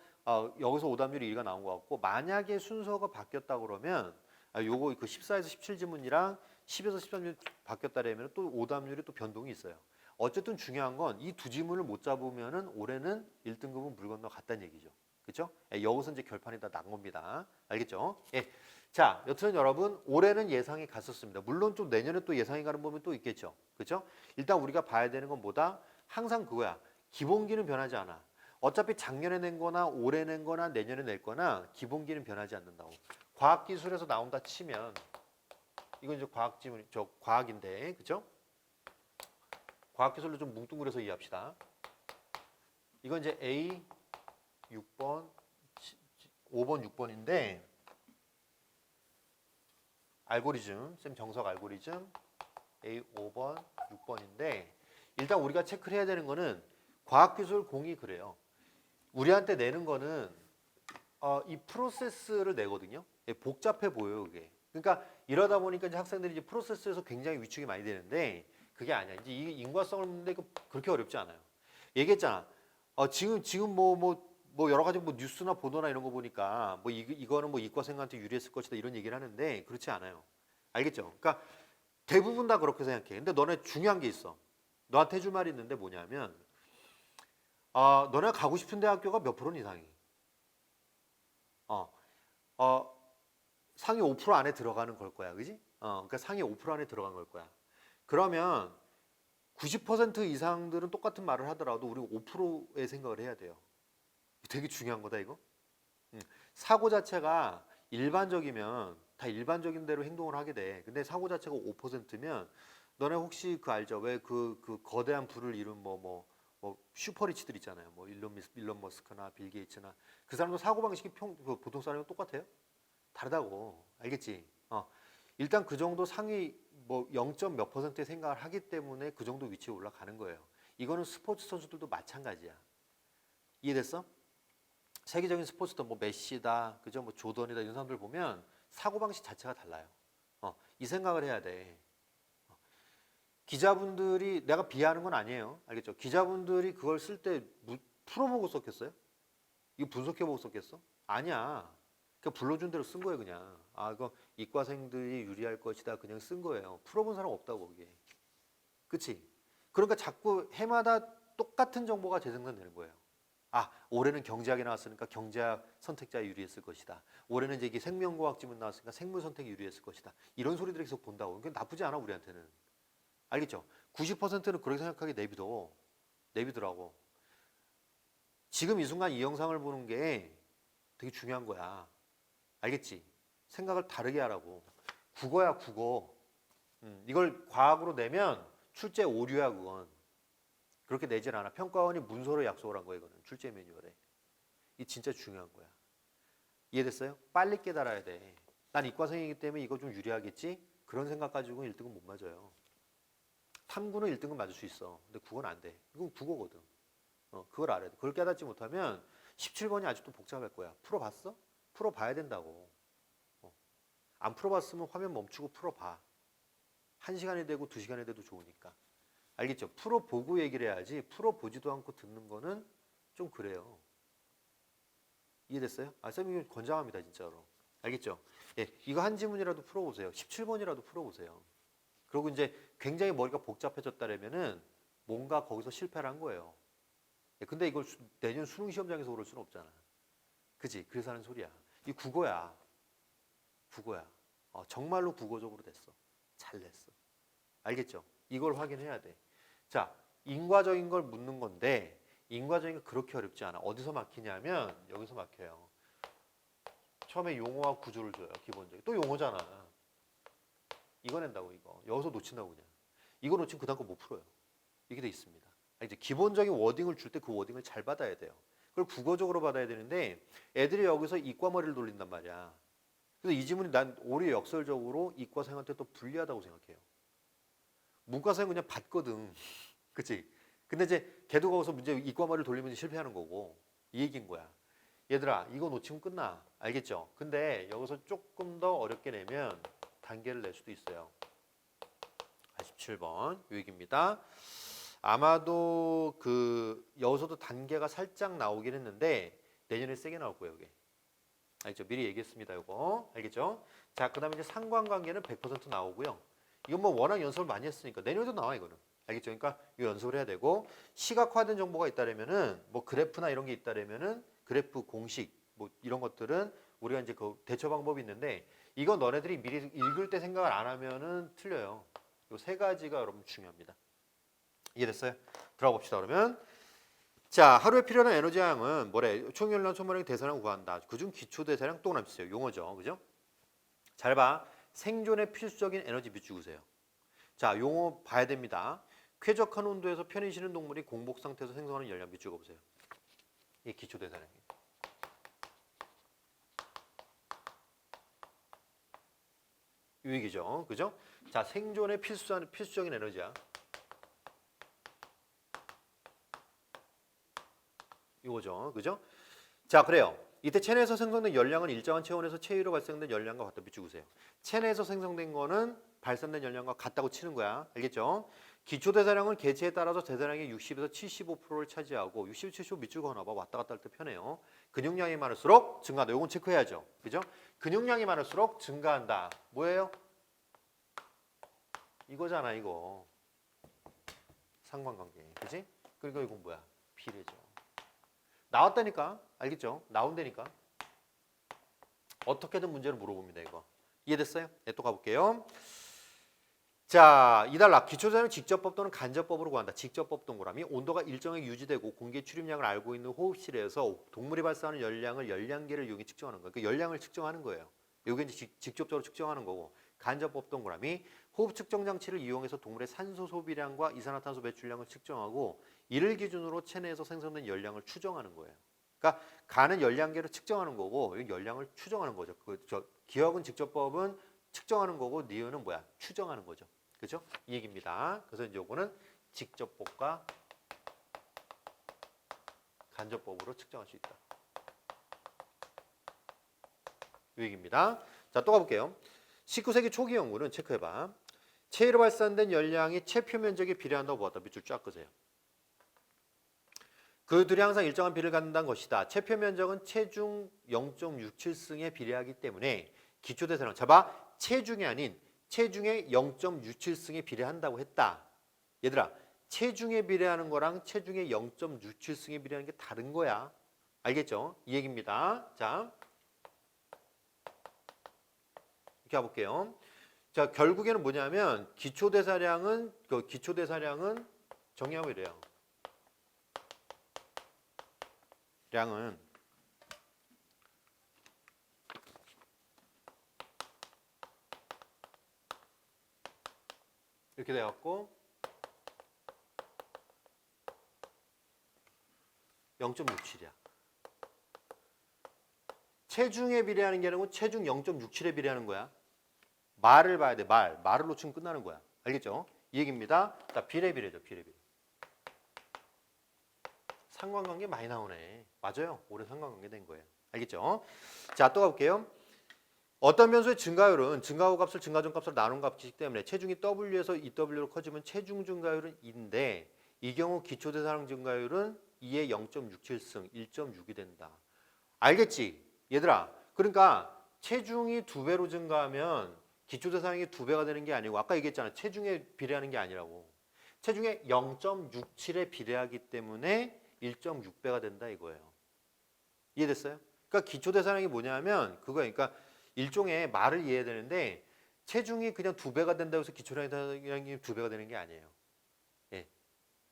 여기서 오답률이 1가 나온 것 같고 만약에 순서가 바뀌었다 그러면 요거 그 14에서 17지문이랑 10에서 13지문 바뀌었다라면 또 오답률이 또 변동이 있어요. 어쨌든 중요한 건 이 두 지문을 못 잡으면은 올해는 1등급은 물 건너 갔다는 얘기죠. 그렇죠? 예, 여기서 이제 결판이 다 난 겁니다. 알겠죠? 예. 자, 여튼 여러분 올해는 예상이 갔었습니다. 물론 좀 내년에 또 예상이 가는 부분이 또 있겠죠. 그렇죠? 일단 우리가 봐야 되는 건 뭐다? 항상 그거야. 기본기는 변하지 않아. 어차피 작년에 낸 거나 올해 낸 거나 내년에 낼 거나 기본기는 변하지 않는다고. 과학기술에서 나온다 치면 이건 이제 과학지문, 과학인데, 그죠? 과학기술로 좀 뭉뚱그려서 이해합시다. 이건 이제 A 6번, 5번, 6번인데 알고리즘, 쌤 정석 알고리즘 A 5번, 6번인데 일단 우리가 체크를 해야 되는 거는 과학기술 공이 그래요. 우리한테 내는 거는 이 프로세스를 내거든요. 복잡해 보여요, 그게. 그러니까 이러다 보니까 이제 학생들이 이제 프로세스에서 굉장히 위축이 많이 되는데 그게 아니야. 이제 이 인과성을 묻는데 그렇게 어렵지 않아요. 얘기했잖아. 지금 뭐 여러 가지 뭐 뉴스나 보도나 이런 거 보니까 뭐 이거는 뭐 이과생한테 유리했을 것이다 이런 얘기를 하는데 그렇지 않아요. 알겠죠? 그러니까 대부분 다 그렇게 생각해. 근데 너네 중요한 게 있어. 너한테 해줄 말이 있는데 뭐냐면 너네가 가고 싶은 대학교가 몇 프로 이상이. 어, 어, 상위 5% 안에 들어가는 걸 거야, 그지? 그러니까 상위 5% 안에 들어간 걸 거야. 그러면 90% 이상들은 똑같은 말을 하더라도 우리 5%의 생각을 해야 돼요. 되게 중요한 거다 이거. 사고 자체가 일반적이면 다 일반적인 대로 행동을 하게 돼. 근데 사고 자체가 5%면 너네 혹시 그 알죠? 왜 그 거대한 부를 이룬 뭐 슈퍼리치들 있잖아요. 뭐 일론 머스크나 빌 게이츠나 그 사람도 사고 방식이 그 보통 사람이랑 똑같아요? 다르다고. 알겠지? 일단 그 정도 상위 뭐 0. 몇 %의 생각을 하기 때문에 그 정도 위치에 올라가는 거예요. 이거는 스포츠 선수들도 마찬가지야. 이해됐어? 세계적인 스포츠도 뭐 메시다, 그죠? 뭐 조던이다 이런 사람들 보면 사고 방식 자체가 달라요. 이 생각을 해야 돼. 기자분들이 내가 비하하는 건 아니에요. 알겠죠? 기자분들이 그걸 쓸 때 풀어보고 썼겠어요? 이거 분석해보고 썼겠어? 아니야. 그냥 불러준 대로 쓴 거예요, 그냥. 아, 이거 이과생들이 유리할 것이다. 그냥 쓴 거예요. 풀어본 사람 없다고, 그게. 그치? 그러니까 자꾸 해마다 똑같은 정보가 재생산되는 거예요. 아, 올해는 경제학이 나왔으니까 경제학 선택자에 유리했을 것이다. 올해는 이제 이게 생명과학 지문 나왔으니까 생물 선택이 유리했을 것이다. 이런 소리들을 계속 본다고. 그게 나쁘지 않아, 우리한테는. 알겠죠? 90%는 그렇게 생각하게 내비더라고. 지금 이 순간 이 영상을 보는 게 되게 중요한 거야. 알겠지? 생각을 다르게 하라고. 국어야, 국어. 이걸 과학으로 내면 출제 오류야, 그건. 그렇게 내질 않아. 평가원이 문서로 약속을 한 거야, 이거는. 출제 매뉴얼에. 이게 진짜 중요한 거야. 이해됐어요? 빨리 깨달아야 돼. 난 이과생이기 때문에 이거 좀 유리하겠지? 그런 생각 가지고 1등은 못 맞아요. 탐구는 1등은 맞을 수 있어. 근데 국어는 안 돼. 이건 국어거든. 그걸 알아야 돼. 그걸 깨닫지 못하면 17번이 아직도 복잡할 거야. 풀어봤어? 풀어봐야 된다고. 안 풀어봤으면 화면 멈추고 풀어봐. 1시간이 되고 2시간이 돼도 좋으니까. 알겠죠? 풀어보고 얘기를 해야지 풀어보지도 않고 듣는 거는 좀 그래요. 이해됐어요? 쌤이 권장합니다, 진짜로. 알겠죠? 예, 이거 한 지문이라도 풀어보세요. 17번이라도 풀어보세요. 그리고 이제 굉장히 머리가 복잡해졌다면은 뭔가 거기서 실패를 한 거예요. 예, 근데 이걸 내년 수능 시험장에서 그럴 수는 없잖아. 그지? 그래서 하는 소리야. 이 국어야. 국어야. 정말로 국어적으로 됐어. 잘 냈어. 알겠죠? 이걸 확인해야 돼. 자, 인과적인 걸 묻는 건데 인과적인 게 그렇게 어렵지 않아. 어디서 막히냐면 여기서 막혀요. 처음에 용어와 구조를 줘요. 기본적인. 또 용어잖아. 이거 낸다고 이거. 여기서 놓친다고 그냥. 이거 놓치면 그 다음 거 못 풀어요. 이게 돼 있습니다. 이제 기본적인 워딩을 줄 때 그 워딩을 잘 받아야 돼요. 그걸 국어적으로 받아야 되는데 애들이 여기서 이과머리를 돌린단 말이야. 그래서 이 지문이 난 오히려 역설적으로 이과생한테 또 불리하다고 생각해요. 문과생은 그냥 받거든. 그치? 근데 이제 걔도 거기서 문제 이과머리를 돌리면 실패하는 거고 이 얘기인 거야. 얘들아 이거 놓치면 끝나. 알겠죠? 근데 여기서 조금 더 어렵게 내면 단계를 낼 수도 있어요. 17번 요 얘기입니다. 아마도 여기서도 단계가 살짝 나오긴 했는데 내년에 세게 나올 거예요, 이게. 알겠죠? 미리 얘기했습니다, 이거. 알겠죠? 자, 그다음에 이제 상관관계는 100% 나오고요. 이건 뭐 워낙 연습을 많이 했으니까 내년에도 나와 이거는. 알겠죠? 그러니까 이 연습을 해야 되고 시각화된 정보가 있다라면은 뭐 그래프나 이런 게 있다라면은 그래프 공식 뭐 이런 것들은 우리가 이제 그 대처 방법이 있는데 이건 너네들이 미리 읽을 때 생각을 안 하면은 틀려요. 이 세 가지가 여러분 중요합니다. 이해됐어요? 들어가 봅시다. 그러면 자, 하루에 필요한 에너지 양은 뭐래? 총열량, 소모량, 대사량 구한다. 그중 기초 대사량 또 남았어요. 용어죠, 그죠? 잘 봐. 생존에 필수적인 에너지 비축으세요. 자, 용어 봐야 됩니다. 쾌적한 온도에서 편히 쉬는 동물이 공복 상태에서 생성하는 열량 비축어 보세요. 이 기초 대사량이에요. 이 얘기죠, 그죠? 자, 생존에 필수적인 에너지야. 이거죠, 그죠? 자, 그래요. 이때 체내에서 생성된 열량은 일정한 체온에서 체위로 발생된 열량과 같다 비추세요. 체내에서 생성된 거는 발산된 열량과 같다고 치는 거야. 알겠죠? 기초 대사량은 개체에 따라서 대사량의 60에서 75%를 차지하고 60, 75 밑줄 그어놔봐. 왔다 갔다 할 때 편해요. 근육량이 많을수록 증가한다. 요건 체크해야죠. 그죠? 근육량이 많을수록 증가한다. 뭐예요? 이거잖아, 이거. 상관관계. 그지? 그리고 이건 뭐야? 비례죠. 나왔다니까. 알겠죠? 나온다니까. 어떻게든 문제를 물어봅니다. 이거 이해됐어요? 네, 또 가볼게요. 자, 이달락 기초자는 직접법 또는 간접법으로 구한다. 직접법 동그라미 온도가 일정하게 유지되고 공기 출입량을 알고 있는 호흡실에서 동물이 발생하는 열량을 열량계를 이용해 측정하는 거예요. 그 열량을 측정하는 거예요. 이게 이제 직접적으로 측정하는 거고, 간접법 동그라미 호흡 측정 장치를 이용해서 동물의 산소 소비량과 이산화탄소 배출량을 측정하고 이를 기준으로 체내에서 생성된 열량을 추정하는 거예요. 그러니까 간은 열량계를 측정하는 거고 열량을 추정하는 거죠. 기억은 직접법은 측정하는 거고 니은은 뭐야? 추정하는 거죠. 그죠? 이 얘기입니다. 그래서 이제 요거는 직접법과 간접법으로 측정할 수 있다. 이 얘기입니다. 자, 또 가볼게요. 19세기 초기 연구는 체크해봐. 체로 발산된 열량이 체표 면적에 비례한다고 보았다. 밑줄 쫙 그세요. 그들이 항상 일정한 비를 갖는다는 것이다. 체표 면적은 체중 0.67승에 비례하기 때문에 기초대사량 잡아 체중이 아닌 체중의 0.67승에 비례한다고 했다. 얘들아, 체중에 비례하는 거랑 체중의 0.67승에 비례하는 게 다른 거야. 알겠죠? 이 얘기입니다. 자, 이렇게 가볼게요. 자, 결국에는 뭐냐면 기초대사량은 정의하고 이래요. 량은 이렇게 돼갖고 0.67이야. 체중에 비례하는 게 아니고 체중 0.67에 비례하는 거야. 말을 봐야 돼. 말을 놓치면 끝나는 거야. 알겠죠? 이 얘기입니다. 자, 비례죠. 비례. 상관관계 많이 나오네. 맞아요. 올해 상관관계 된 거예요. 알겠죠? 자, 또 가볼게요. 어떤 변수의 증가율은 증가후 값을 증가전 값으로 나눈 값이기 때문에 체중이 W에서 2W로 커지면 체중 증가율은 2인데 이 경우 기초대사량 증가율은 2의 0.67승 1.6이 된다. 알겠지? 얘들아. 그러니까 체중이 2배로 증가하면 기초대사량이 2배가 되는 게 아니고 아까 얘기했잖아. 체중에 비례하는 게 아니라고. 체중의 0.67에 비례하기 때문에 1.6배가 된다 이거예요. 이해됐어요? 그러니까 기초대사량이 뭐냐면 그거예요. 그러니까 일종의 말을 이해해야 되는데 체중이 그냥 2배가 된다고 해서 기초대사량이 2배가 되는 게 아니에요. 예.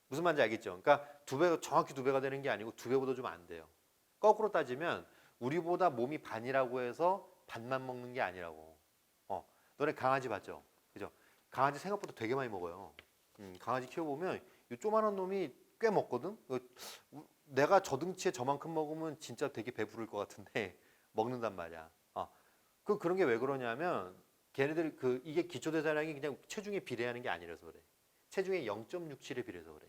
무슨 말인지 알겠죠? 그러니까 정확히 2배가 되는 게 아니고 2배보다 좀 안 돼요. 거꾸로 따지면 우리보다 몸이 반이라고 해서 반만 먹는 게 아니라고. 너네 강아지 봤죠? 그죠? 강아지 생각보다 되게 많이 먹어요. 강아지 키워보면 이 조그만한 놈이 꽤 먹거든? 내가 저 등치에 저만큼 먹으면 진짜 되게 배부를 것 같은데 먹는단 말이야. 그런 게 왜 그러냐면 걔네들 이게 기초대사량이 그냥 체중에 비례하는 게 아니라서 그래. 체중의 0.67에 비례해서 그래.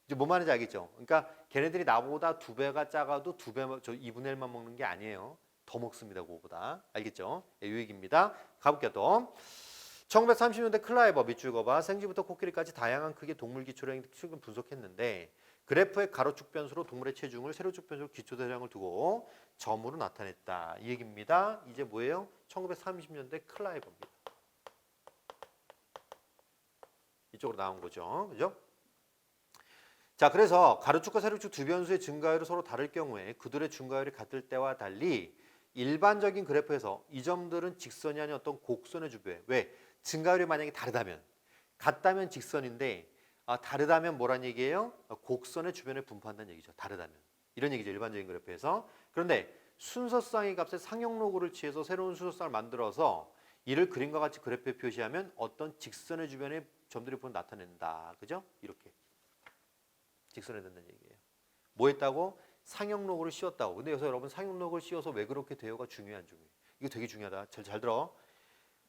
이제 뭔 말인지 알겠죠? 그러니까 걔네들이 나보다 2배가 작아도 2배, 저 2분의 1만 먹는 게 아니에요. 더 먹습니다, 그거보다. 알겠죠? 이 얘기입니다. 가볼게요, 또. 1930년대 클라이버 밑줄 그어봐. 생쥐부터 코끼리까지 다양한 크기의 동물 기초량을 분석했는데 그래프의 가로축 변수로 동물의 체중을 세로축 변수로 기초대사량을 두고 점으로 나타냈다. 이 얘기입니다. 이제 뭐예요? 1930년대 클라이버입니다. 이쪽으로 나온 거죠. 그죠? 자, 그래서 가로축과 세로축 두 변수의 증가율이 서로 다를 경우에 그들의 증가율이 같을 때와 달리 일반적인 그래프에서 이 점들은 직선이 아닌 어떤 곡선의 주변에 왜? 증가율이 만약에 다르다면 같다면 직선인데 다르다면 뭐란 얘기예요? 곡선의 주변에 분포한다는 얘기죠. 다르다면. 이런 얘기죠. 일반적인 그래프에서. 그런데 순서쌍의 값에 상용 로그를 취해서 새로운 순서쌍을 만들어서 이를 그림과 같이 그래프에 표시하면 어떤 직선의 주변에 점들이 나타낸다. 그죠? 이렇게. 직선에 된다는 얘기예요. 뭐 했다고? 상용 로그를 씌웠다고. 근데 여기서 여러분 상용 로그를 씌워서 왜 그렇게 돼요가 중요해 안 중요해? 이거 되게 중요하다. 잘 들어.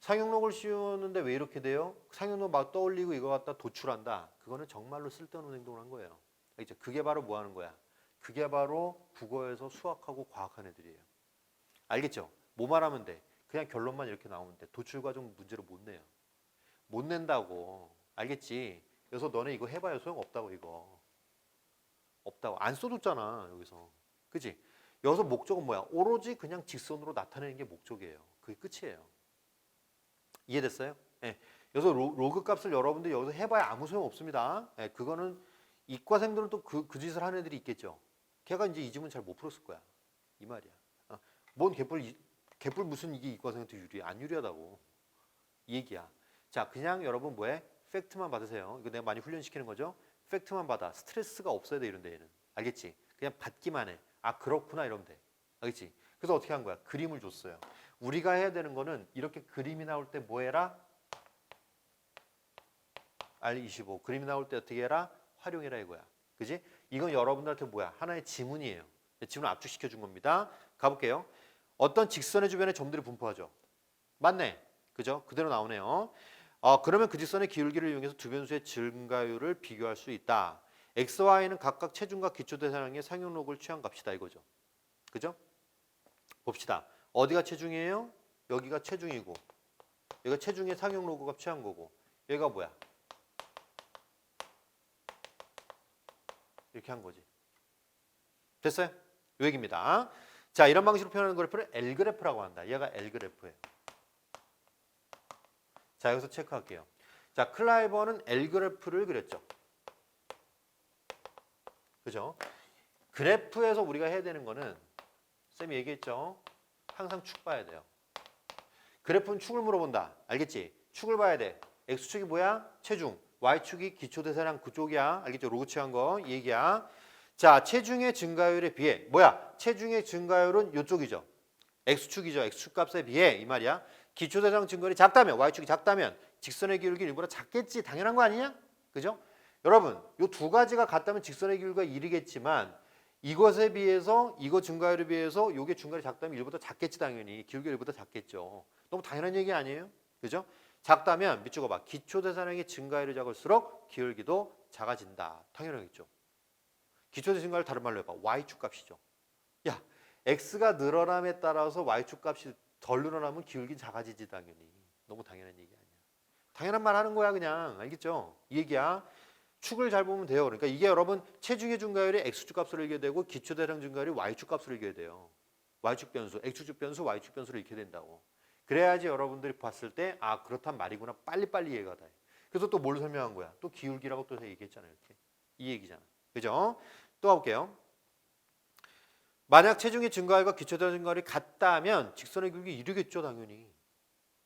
상용 로그를 씌우는데 왜 이렇게 돼요? 상용 로그 막 떠올리고 이거 갖다 도출한다. 그거는 정말로 쓸데없는 행동을 한 거예요. 알겠죠? 그게 바로 뭐 하는 거야? 그게 바로 국어에서 수학하고 과학한 애들이에요. 알겠죠? 뭐 말하면 돼? 그냥 결론만 이렇게 나오면 돼. 도출 과정 문제로 못 내요. 못 낸다고. 알겠지? 그래서 너네 이거 해봐야 소용없다고 이거. 없다고. 안 써줬잖아 여기서. 그치? 여기서 목적은 뭐야? 오로지 그냥 직선으로 나타내는 게 목적이에요. 그게 끝이에요. 이해됐어요? 예. 여기서 로그 값을 여러분들 여기서 해봐야 아무 소용 없습니다. 예, 그거는 이과생들은 또 그 짓을 하는 애들이 있겠죠. 걔가 이제 이 질문 잘 못 풀었을 거야. 이 말이야. 뭔 개뿔 개뿔 무슨 이게 이과생한테 유리해? 안 유리하다고. 이 얘기야. 자, 그냥 여러분 뭐해? 팩트만 받으세요. 이거 내가 많이 훈련시키는 거죠. 팩트만 받아. 스트레스가 없어야 돼 이런데 얘는. 알겠지? 그냥 받기만 해. 아 그렇구나 이러면 돼. 알겠지? 그래서 어떻게 한 거야? 그림을 줬어요. 우리가 해야 되는 거는 이렇게 그림이 나올 때 뭐 해라? R25. 그림이 나올 때 어떻게 해라? 활용해라 이거야. 그지? 이건 여러분들한테 뭐야? 하나의 지문이에요. 지문을 압축시켜 준 겁니다. 가볼게요. 어떤 직선의 주변에 점들이 분포하죠. 맞네. 그죠? 그대로 나오네요. 그러면 그 직선의 기울기를 이용해서 두 변수의 증가율을 비교할 수 있다. X, Y는 각각 체중과 기초 대사량의 상용록을 취한 값이다 이거죠. 그죠? 봅시다. 어디가 체중이에요? 여기가 체중이고 여기가 체중의 상용로그 값 취한 거고 여기가 뭐야? 이렇게 한 거지. 됐어요? 이 얘기입니다. 자, 이런 방식으로 표현하는 그래프를 L그래프라고 한다. 얘가 L그래프예요. 자, 여기서 체크할게요. 자, 클라이버는 L그래프를 그렸죠. 그죠? 그래프에서 우리가 해야 되는 거는 쌤이 얘기했죠. 항상 축 봐야 돼요. 그래프는 축을 물어본다. 알겠지? 축을 봐야 돼. X축이 뭐야? 체중. Y축이 기초대사량 그쪽이야. 알겠죠? 로그 취한 거 이 얘기야. 자, 체중의 증가율에 비해 뭐야? 체중의 증가율은 이쪽이죠. X축이죠. X축 값에 비해 이 말이야. 기초대사량 증가율이 작다면 Y축이 작다면 직선의 기울기 일보다 작겠지. 당연한 거 아니냐? 그죠? 여러분, 요 두 가지가 같다면 직선의 기울기가 1이겠지만 이것에 비해서 이거 증가율에 비해서 요게 증가율이 작다면 1보다 작겠지 당연히. 기울기가 1보다 작겠죠. 너무 당연한 얘기 아니에요? 그죠? 작다면 밑줄 봐. 기초대사량의 증가율이 작을수록 기울기도 작아진다. 당연하겠죠. 기초대사량 증가율 다른 말로 해봐. Y축 값이죠. 야, X가 늘어남에 따라서 Y축 값이 덜 늘어나면 기울기 작아지지 당연히. 너무 당연한 얘기 아니야. 당연한 말 하는 거야 그냥. 알겠죠? 이 얘기야. 축을 잘 보면 돼요. 그러니까 이게 여러분 체중의 증가율이 X축 값으로 읽어야 되고 기초대사량 증가율이 Y축 값으로 읽어야 돼요. Y축 변수, X축 변수, Y축 변수를 읽게 된다고. 그래야지 여러분들이 봤을 때 아 그렇단 말이구나 빨리빨리 이해가 돼. 그래서 또 뭘 설명한 거야? 또 기울기라고 또 얘기했잖아요. 이렇게. 이 얘기잖아. 그죠? 또 가볼게요. 만약 체중의 증가율과 기초대사량 증가율이 같다면 직선의 기울기 1이겠죠 당연히.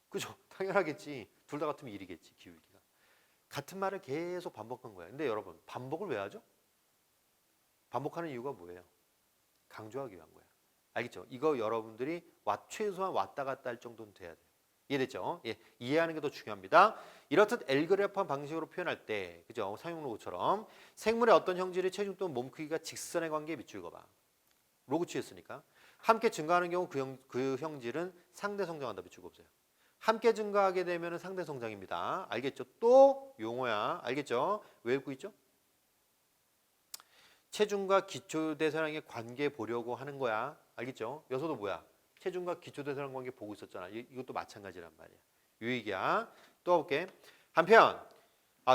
그죠? 당연하겠지. 둘 다 같으면 1이겠지 기울기가. 같은 말을 계속 반복한 거야. 근데 여러분 반복을 왜 하죠? 반복하는 이유가 뭐예요? 강조하기 위한 거야. 알겠죠? 이거 여러분들이 최소한 왔다 갔다 할 정도는 돼야 돼요. 이해됐죠? 예, 이해하는 게 더 중요합니다. 이렇듯 L그래프한 방식으로 표현할 때, 그죠? 상용 로그처럼 생물의 어떤 형질의 체중 또는 몸 크기가 직선의 관계에 밑줄 그어봐. 로그 취했으니까 함께 증가하는 경우 그 형질은 상대 성장한다. 밑줄 그어보세요. 함께 증가하게 되면 상대 성장입니다. 알겠죠? 또 용어야. 알겠죠? 왜 읽고 있죠? 체중과 기초대사량의 관계 보려고 하는 거야. 알겠죠? 여기서도 뭐야? 체중과 기초대사량 관계 보고 있었잖아. 이것도 마찬가지란 말이야. 요 얘기야. 또 볼게. 한편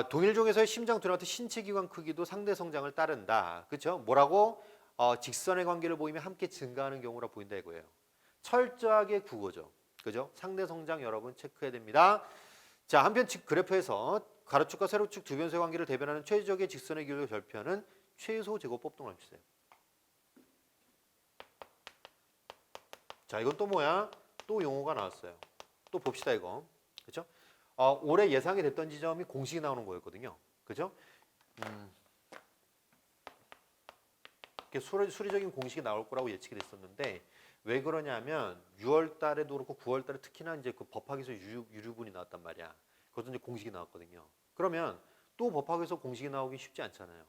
동일 종에서의 심장 두뇌 같은 신체 기관 크기도 상대 성장을 따른다. 그렇죠? 뭐라고? 직선의 관계를 보이면 함께 증가하는 경우라 보인다 이거예요. 철저하게 국어죠. 그죠? 상대 성장 여러분 체크해야 됩니다. 자, 한편 그래프에서 가로축과 세로축 두 변수의 관계를 대변하는 최적의 직선의 기울기 별표는 최소 제곱법 동그라미. 자, 이건 또 뭐야? 또 용어가 나왔어요. 또 봅시다 이거. 그렇죠? 올해 예상이 됐던 지점이 공식이 나오는 거였거든요. 그죠? 수리적인 공식이 나올 거라고 예측이 됐었는데 왜 그러냐면 6월 달에도 그렇고 9월 달에 특히나 이제 그 법학에서 유류분이 나왔단 말이야. 그것도 이제 공식이 나왔거든요. 그러면 또 법학에서 공식이 나오기 쉽지 않잖아요.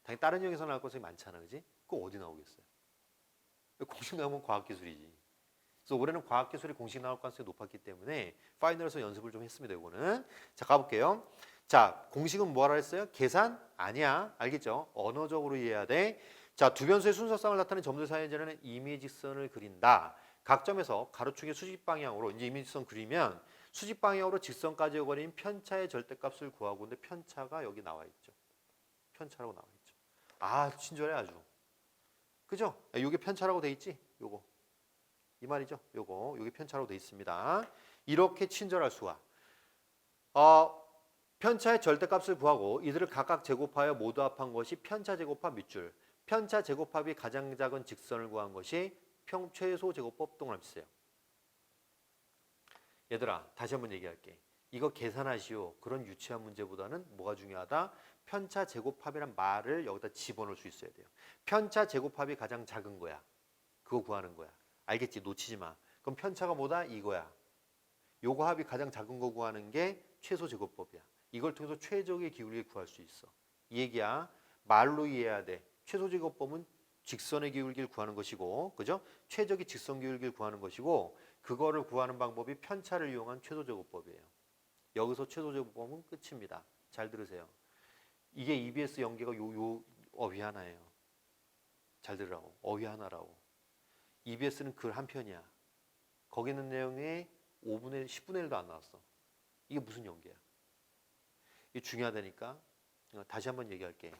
당연히 다른 영역에서 나올 것이 많잖아. 그지? 그거 어디 나오겠어요? 공식 나오면 과학기술이지. 그래서 올해는 과학기술이 공식 나올 가능성이 높았기 때문에 파이널에서 연습을 좀 했습니다. 이거는. 자, 가볼게요. 자, 공식은 뭐라 했어요? 계산? 아니야. 알겠죠? 언어적으로 이해해야 돼. 자, 두 변수의 순서상을 나타내는 점들 사이에 지나는 이미지선을 그린다. 각 점에서 가로축의 수직 방향으로 이제 이미지선 그리면 수직 방향으로 직선까지 오거린 편차의 절대값을 구하고 근데 편차가 여기 나와 있죠. 편차라고 나와 있죠. 아, 친절해 아주. 그죠? 이게 편차라고 돼 있지? 요거. 이 말이죠. 요게 편차로 돼 있습니다. 이렇게 친절할 수가. 편차의 절대값을 구하고 이들을 각각 제곱하여 모두 합한 것이 편차 제곱합 밑줄. 편차 제곱합이 가장 작은 직선을 구한 것이 최소 제곱법 동그라미 쓰세요. 얘들아, 다시 한번 얘기할게. 이거 계산하시오. 그런 유치한 문제보다는 뭐가 중요하다? 편차 제곱합이란 말을 여기다 집어넣을 수 있어야 돼요. 편차 제곱합이 가장 작은 거야. 그거 구하는 거야. 알겠지? 놓치지 마. 그럼 편차가 뭐다? 이거야. 요거 합이 가장 작은 거 구하는 게 최소 제곱법이야. 이걸 통해서 최적의 기울기를 구할 수 있어. 이 얘기야. 말로 이해해야 돼. 최소 제곱법은 직선의 기울기를 구하는 것이고, 그죠? 최적의 직선 기울기를 구하는 것이고, 그거를 구하는 방법이 편차를 이용한 최소 제곱법이에요. 여기서 최소 제곱법은 끝입니다. 잘 들으세요. 이게 EBS 연계가 요 어휘 하나예요. 잘 들으라고. 어휘 하나라고. EBS는 글 한 편이야. 거기 있는 내용에 5분의 10분의 1도 안 나왔어. 이게 무슨 연계야? 이게 중요하다니까. 다시 한번 얘기할게.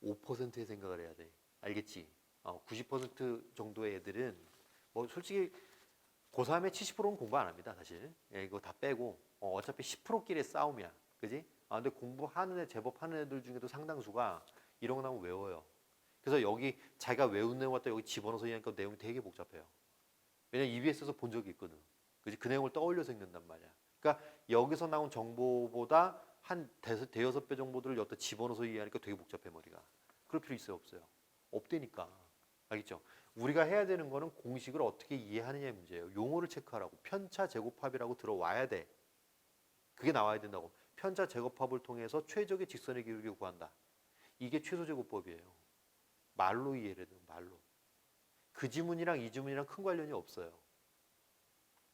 5%의 생각을 해야 돼. 알겠지? 90% 정도의 애들은 뭐 솔직히 고3에 70%는 공부 안 합니다. 사실. 예, 이거 다 빼고 어차피 10%끼리의 싸움이야. 그지? 근데 공부하는 애 제법 하는 애들 중에도 상당수가 이런 거 나오면 외워요. 그래서 여기 자기가 외운 내용 갖다 여기 집어넣어서 얘기하니까 내용이 되게 복잡해요. 왜냐면 EBS에서 본 적이 있거든. 그지? 그 내용을 떠올려서 읽는단 말이야. 그러니까 여기서 나온 정보보다 한 대여섯 배 정보들을 여기다 집어넣어서 이해하니까 되게 복잡해 머리가. 그럴 필요 있어요, 없어요? 없다니까. 알겠죠? 우리가 해야 되는 거는 공식을 어떻게 이해하느냐의 문제예요. 용어를 체크하라고. 편차 제곱합이라고 들어와야 돼. 그게 나와야 된다고. 편차 제곱합을 통해서 최적의 직선의 기울기를 구한다. 이게 최소 제곱법이에요. 말로 이해를 해야 돼요. 말로. 그 지문이랑 이 지문이랑 큰 관련이 없어요.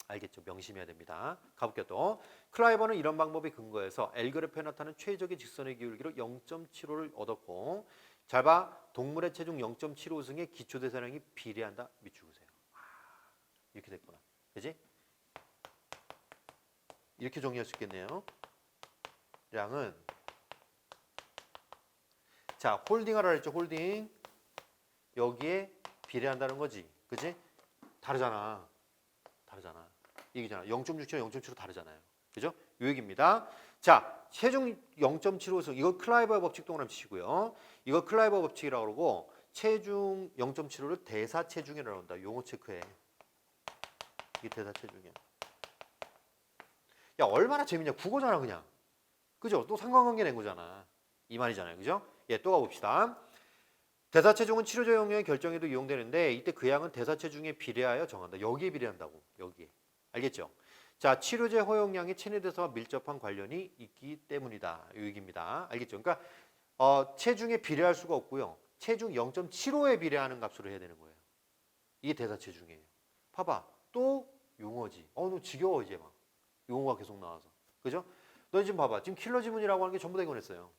알겠죠? 명심해야 됩니다. 가볼게요 또. 클라이버는 이런 방법이 근거해서 L그래프에 나타나는 최적의 직선의 기울기로 0.75를 얻었고, 잘 봐. 동물의 체중 0.75승에 기초 대사량이 비례한다. 밑줄 그으세요. 이렇게 됐구나. 그지? 이렇게 정리할 수 있겠네요. 량은 자, 홀딩하라 했죠. 홀딩. 여기에 비례한다는 거지. 그지? 다르잖아. 다르잖아. 이기잖아. 0.67랑 0.75 다르잖아요. 그죠? 요 얘기입니다. 자, 체중 0.75승. 이거 클라이버의 법칙 동그라미 치시고요. 이거 클라이버 법칙이라고 그러고 체중 0.75를 대사 체중이라고 한다. 용어 체크해. 이게 대사 체중이야. 야, 얼마나 재밌냐. 국어잖아, 그냥. 그죠? 또 상관관계 낸 거잖아. 이 말이잖아요. 그죠? 예, 또 가봅시다. 대사 체중은 치료제 용량의 결정에도 이용되는데 이때 그 양은 대사 체중에 비례하여 정한다. 여기에 비례한다고. 여기에. 알겠죠? 자, 치료제 허용량이 체내대사와 밀접한 관련이 있기 때문이다. 이 얘기입니다. 알겠죠? 그러니까 체중에 비례할 수가 없고요. 체중 0.75에 비례하는 값으로 해야 되는 거예요. 이게 대사 체중이에요. 봐봐. 또 용어지. 너 지겨워 이제 막. 용어가 계속 나와서. 그죠? 너 지금 봐봐. 지금 킬러 지문이라고 하는 게 전부 다 이거 냈어요.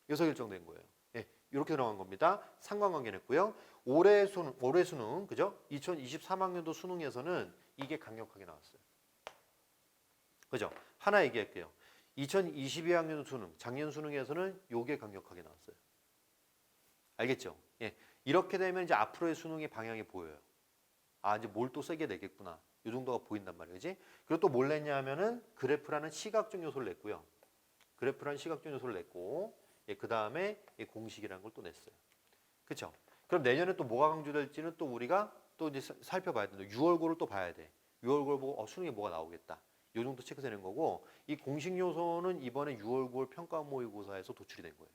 여기서 결정된 거예요. 예, 이렇게 들어간 겁니다. 상관관계 냈고요. 올해 수능, 그죠? 2023학년도 수능에서는 이게 강력하게 나왔어요. 그죠? 하나 얘기할게요. 2022학년 수능, 작년 수능에서는 요게 강력하게 나왔어요. 알겠죠? 예, 이렇게 되면 이제 앞으로의 수능의 방향이 보여요. 이제 뭘 또 세게 내겠구나. 이 정도가 보인단 말이지. 그리고 또 뭘 냈냐면은 그래프라는 시각적 요소를 냈고요. 그래프라는 시각적 요소를 냈고, 예, 그 다음에 공식이라는 걸 또 냈어요. 그렇죠? 그럼 내년에 또 뭐가 강조될지는 또 우리가 또 이제 살펴봐야 된다. 6월고를 또 봐야 돼. 6월고를 보고 수능에 뭐가 나오겠다. 이 정도 체크되는 거고, 이 공식 요소는 이번에 6월 9월 평가 모의고사에서 도출이 된 거예요.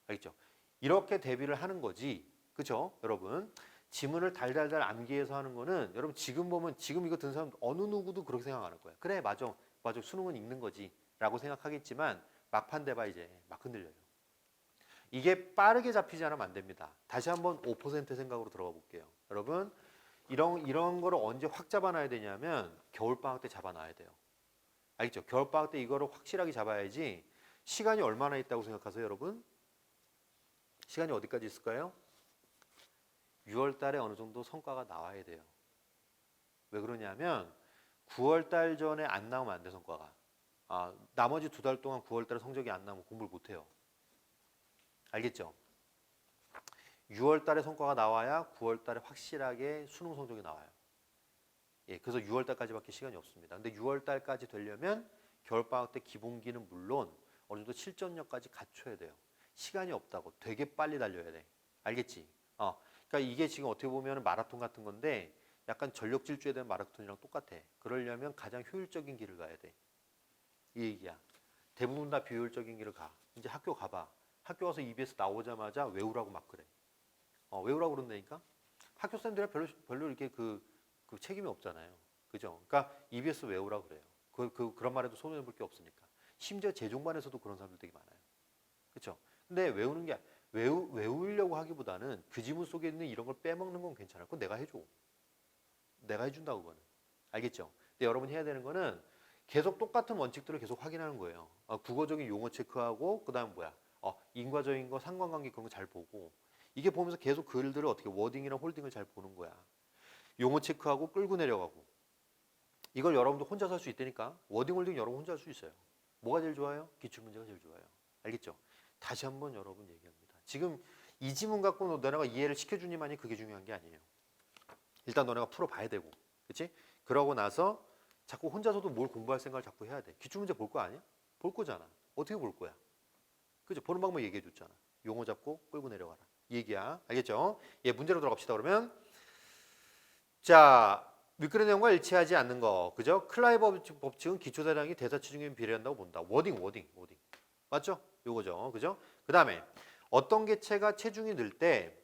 알겠죠? 이렇게 대비를 하는 거지. 그렇죠? 여러분. 지문을 달달달 암기해서 하는 거는 여러분 지금 보면 지금 이거 든 사람 어느 누구도 그렇게 생각 안 할 거야. 그래, 맞아. 맞아. 수능은 읽는 거지. 라고 생각하겠지만 막판 돼봐 이제 막 흔들려요. 이게 빠르게 잡히지 않으면 안 됩니다. 다시 한번 5% 생각으로 들어가 볼게요. 여러분 이런 거를 언제 확 잡아놔야 되냐면 겨울방학 때 잡아놔야 돼요. 알겠죠? 겨울방학 때 이거를 확실하게 잡아야지. 시간이 얼마나 있다고 생각하세요, 여러분? 시간이 어디까지 있을까요? 6월 달에 어느 정도 성과가 나와야 돼요. 왜 그러냐면 9월 달 전에 안 나오면 안 돼, 성과가. 나머지 2달 동안 9월 달에 성적이 안 나오면 공부를 못 해요. 알겠죠? 6월 달에 성과가 나와야 9월 달에 확실하게 수능 성적이 나와요. 예, 그래서 6월 달까지밖에 시간이 없습니다. 근데 6월 달까지 되려면 겨울방학 때 기본기는 물론 어느 정도 실전력까지 갖춰야 돼요. 시간이 없다고. 되게 빨리 달려야 돼. 알겠지? 그러니까 이게 지금 어떻게 보면 마라톤 같은 건데 약간 전력 질주에 대한 마라톤이랑 똑같아. 그러려면 가장 효율적인 길을 가야 돼. 이 얘기야. 대부분 다 비효율적인 길을 가. 이제 학교 가봐. 학교 와서 EBS 나오자마자 외우라고 막 그래. 외우라고 그런다니까? 학교 쌤들이 별로 이렇게 그 책임이 없잖아요. 그죠? 그러니까 EBS 외우라고 그래요. 그런 말에도 손해볼 게 없으니까. 심지어 재종반에서도 그런 사람들 되게 많아요. 그렇죠? 근데 외우는 게 외우려고 하기보다는 그 지문 속에 있는 이런 걸 빼먹는 건 괜찮아. 그건 내가 해줘. 내가 해준다고 그거는. 알겠죠? 근데 여러분이 해야 되는 거는 계속 똑같은 원칙들을 계속 확인하는 거예요. 국어적인 용어 체크하고 그다음 뭐야? 인과적인 거, 상관관계 그런 거 잘 보고 이게 보면서 계속 글들을 어떻게 워딩이나 홀딩을 잘 보는 거야. 용어 체크하고 끌고 내려가고 이걸 여러분도 혼자서 할 수 있다니까. 워딩 홀딩 여러분 혼자 할 수 있어요. 뭐가 제일 좋아요? 기출문제가 제일 좋아요. 알겠죠? 다시 한번 여러분 얘기합니다. 지금 이 지문 갖고 너네가 이해를 시켜주니만이 그게 중요한 게 아니에요. 일단 너네가 풀어봐야 되고, 그렇지? 그러고 나서 자꾸 혼자서도 뭘 공부할 생각을 자꾸 해야 돼. 기출문제 볼 거 아니야? 볼 거잖아. 어떻게 볼 거야? 그죠? 보는 방법 얘기해 줬잖아. 용어 잡고 끌고 내려가라. 이 얘기야. 알겠죠? 예, 문제로 들어갑시다. 그러면 자, 윗글의 내용과 일치하지 않는 거, 그죠? 클라이 법칙은 기초대량이 대사체중에 비례한다고 본다. 워딩. 맞죠? 요거죠. 그죠? 그 다음에 어떤 개체가 체중이 늘 때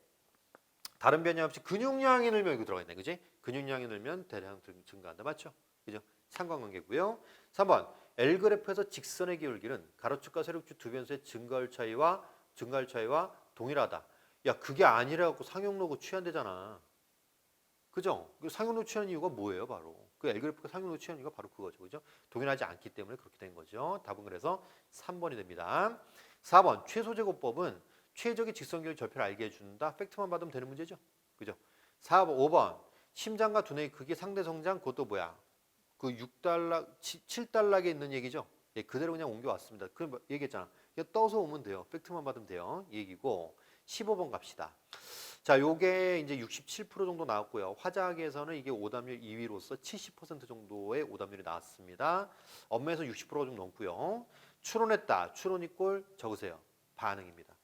다른 변이 없이 근육량이 늘면 이거 들어가 있네. 그지? 근육량이 늘면 대량 증가한다. 맞죠? 그죠? 상관관계고요. 3번 L그래프에서 직선의 기울기는 가로축과 세로축 두 변수의 증가율 차이와 동일하다. 야, 그게 아니라고 상용로고 취한대잖아. 그죠? 상용로 취한 이유가 뭐예요? 바로 그 L그래프가 상용로 취한 이유가 바로 그거죠. 그죠? 동일하지 않기 때문에 그렇게 된 거죠. 답은 그래서 3번이 됩니다. 4번 최소제곱법은 최적의 직선기울 절표를 알게 해준다. 팩트만 받으면 되는 문제죠. 그죠? 4번, 5번 심장과 두뇌의 크기 상대 성장 그것도 뭐야? 그 6달러, 7달러에 있는 얘기죠. 예, 그대로 그냥 옮겨왔습니다. 그 얘기했잖아. 그냥 떠서 오면 돼요. 팩트만 받으면 돼요. 이 얘기고 15번 갑시다. 자, 요게 이제 67% 정도 나왔고요. 화자학에서는 이게 오답률 2위로서 70% 정도의 오답률이 나왔습니다. 업무에서 60%가 좀 넘고요. 추론했다. 추론 이꼴 적으세요. 반응입니다.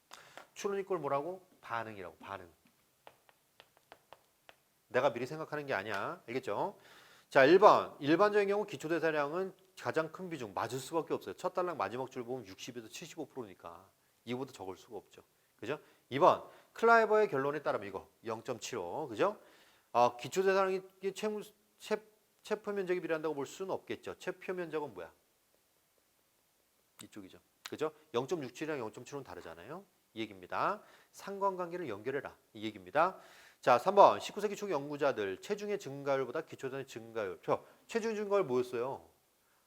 추론 이꼴 뭐라고? 반응이라고. 반응. 내가 미리 생각하는 게 아니야. 알겠죠? 자, 1번. 일반적인 경우 기초대사량은 가장 큰 비중 맞을 수밖에 없어요. 첫 달랑 마지막 줄 보면 60에서 75%니까 이거보다 적을 수가 없죠. 그죠? 2번. 클라이버의 결론에 따르면 이거 0.75. 그죠? 기초대사량이 체표 면적이 비례한다고 볼 수는 없겠죠. 체표 면적은 뭐야? 이쪽이죠. 그죠? 0.67이랑 0.75는 다르잖아요. 이 얘기입니다. 상관관계를 연결해라. 이 얘기입니다. 자, 3번 19세기 초기 연구자들 체중의 증가율보다 기초대사량의 증가율. 체중 증가율 뭐였어요?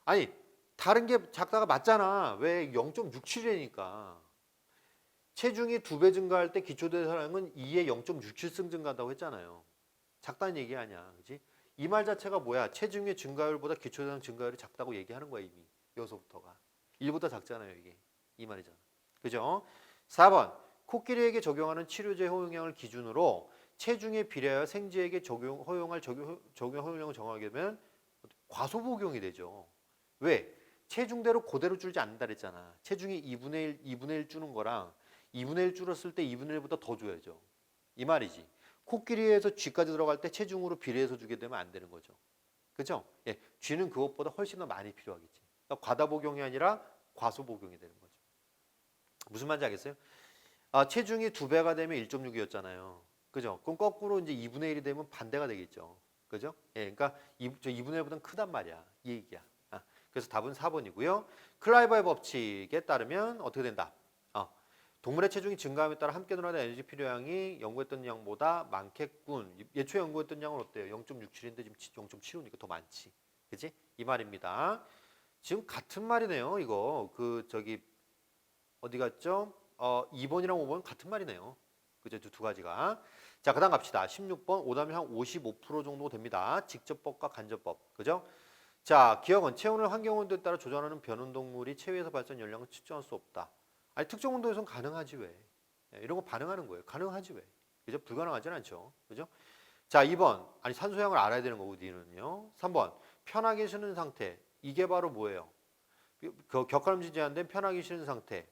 아니 다른 게 작다가 맞잖아. 왜 0.67이니까. 체중이 2배 증가할 때 기초대사량은 2에 0.67승 증가한다고 했잖아요. 작다는 얘기 아니야. 그지? 이 말 자체가 뭐야? 체중의 증가율보다 기초대사량 증가율이 작다고 얘기하는 거야, 이미. 여기서부터가. 1보다 작잖아요, 이게. 이 말이잖아. 그죠? 4번. 코끼리에게 적용하는 치료제 허용량을 기준으로 체중에 비례하여 생쥐에게 허용할 적용 허용량을 정하게 되면 과소복용이 되죠. 왜? 체중대로 그대로 줄지 않는다 그랬잖아. 체중이 2분의 1 주는 거랑 2분의 1 줄었을 때 2분의 1보다 더 줘야죠. 이 말이지. 코끼리에서 쥐까지 들어갈 때 체중으로 비례해서 주게 되면 안 되는 거죠. 그죠? 예, 쥐는 그것보다 훨씬 더 많이 필요하겠지. 그러니까 과다 복용이 아니라 과소 복용이 되는 거죠. 무슨 말인지 알겠어요? 체중이 2배가 되면 1.6이었잖아요. 그죠? 그럼 거꾸로 이제 2분의 1이 되면 반대가 되겠죠. 그죠? 예, 그러니까 2분의 1보다는 크단 말이야. 이 얘기야. 그래서 답은 4번이고요. 클라이버의 법칙에 따르면 어떻게 된다? 동물의 체중이 증가함에 따라 함께 늘어나는 에너지 필요량이 연구했던 양보다 많겠군. 예초에 연구했던 양은 어때요? 0.67인데 지금 0.75니까 더 많지. 그지? 이 말입니다. 지금 같은 말이네요. 이거 어디 갔죠? 2번이랑 5번 같은 말이네요. 그죠? 두 가지가. 자, 그다음 갑시다. 16번 오답이 한 55% 정도 됩니다. 직접법과 간접법. 그죠? 자, 기억은 체온을 환경 온도에 따라 조절하는 변온동물이 체외에서 발생 열량을 측정할 수 없다. 아니 특정 온도에선 가능하지 왜? 이런 거 반응하는 거예요. 가능하지 왜? 그죠? 불가능하진 않죠. 그죠? 자, 2번. 아니 산소량을 알아야 되는 거고 니는요. 3번. 편하게 쉬는 상태. 이게 바로 뭐예요? 그 격할음질 제한된 편하게 쉬는 상태.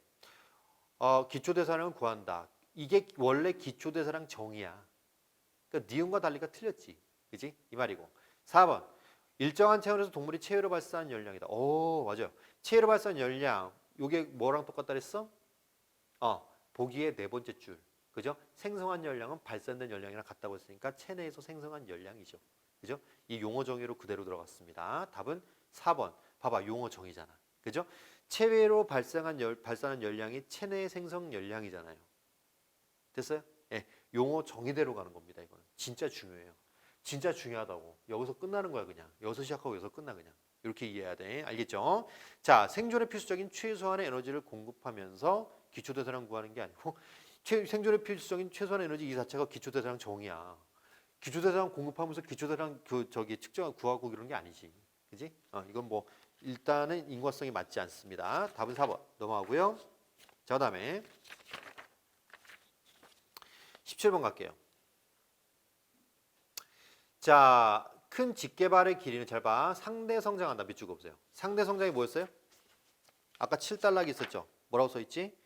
기초대사량을 구한다. 이게 원래 기초대사량 정의야. 그러니까 니은과 달리가 틀렸지. 그지? 이 말이고. 4번. 일정한 체온에서 동물이 체외로 발사한 열량이다. 오, 맞아요. 체외로 발사한 열량. 요게 뭐랑 똑같다 그랬어? 보기의 네 번째 줄. 그죠? 생성한 열량은 발산된 열량이랑 같다고 했으니까 체내에서 생성한 열량이죠. 그죠? 이 용어 정의로 그대로 들어갔습니다. 답은 4번. 봐봐, 용어 정의잖아. 그죠? 체외로 발산한 열량이 체내 생성 열량이잖아요. 됐어요? 예, 용어 정의대로 가는 겁니다. 이거는 진짜 중요해요. 진짜 중요하다고. 여기서 끝나는 거야 그냥. 여기서 시작하고 여기서 끝나 그냥. 이렇게 이해해야 돼. 알겠죠? 자, 생존에 필수적인 최소한의 에너지를 공급하면서 기초대사량 구하는 게 아니고 생존에 필수적인 최소한의 에너지 이 자체가 기초대사량 정의야. 기초대사량 공급하면서 기초대사량 측정 구하고 이런 게 아니지. 그지? 이건 뭐 일단은 인과성이 맞지 않습니다. 답은 4번 넘어가고요. 자, 그다음에 17번 갈게요. 자, 큰 직개발의 길이는 잘 봐. 상대 성장한다. 밑줄 그어보세요. 상대 성장이 뭐였어요? 아까 7단락이 있었죠. 뭐라고 써있지?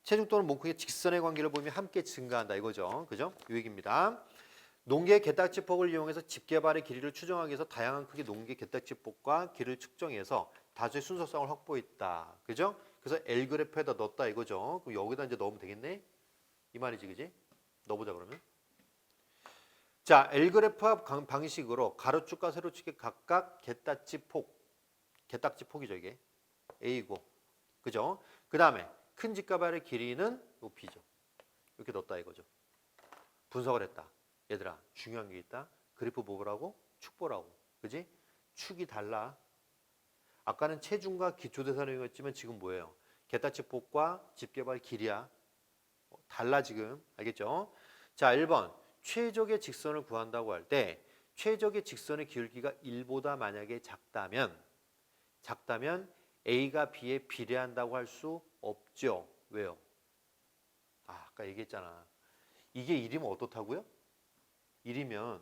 체중 또는 몸크기의 직선의 관계를 보면 함께 증가한다 이거죠. 그죠? 이 얘기입니다. 농개의 게딱지폭을 이용해서 집게발의 길이를 추정하기 위해서 다양한 크기 농개 게딱지폭과 길이를 측정해서 다수의 순서성을 확보했다. 그죠? 그래서 L그래프에다 넣었다 이거죠. 그럼 여기다 이제 넣으면 되겠네? 이 말이지, 그지? 넣어보자 그러면. 자, L그래프 방식으로 가로축과 세로축의 각각 게딱지폭이죠 이게. A고. 그죠? 그 다음에 큰 직가발의 길이는 B죠. 이렇게 넣었다 이거죠. 분석을 했다. 얘들아, 중요한 게 있다. 그래프 보라고? 축 보라고. 그지? 축이 달라. 아까는 체중과 기초대사량이었지만 지금 뭐예요? 게딱지폭과 집게발 길이야. 달라 지금. 알겠죠? 자, 1번. 최적의 직선을 구한다고 할 때 최적의 직선의 기울기가 1보다 만약에 작다면 A가 B에 비례한다고 할 수 없죠. 왜요? 아까 얘기했잖아. 이게 1이면 어떻다고요? 1이면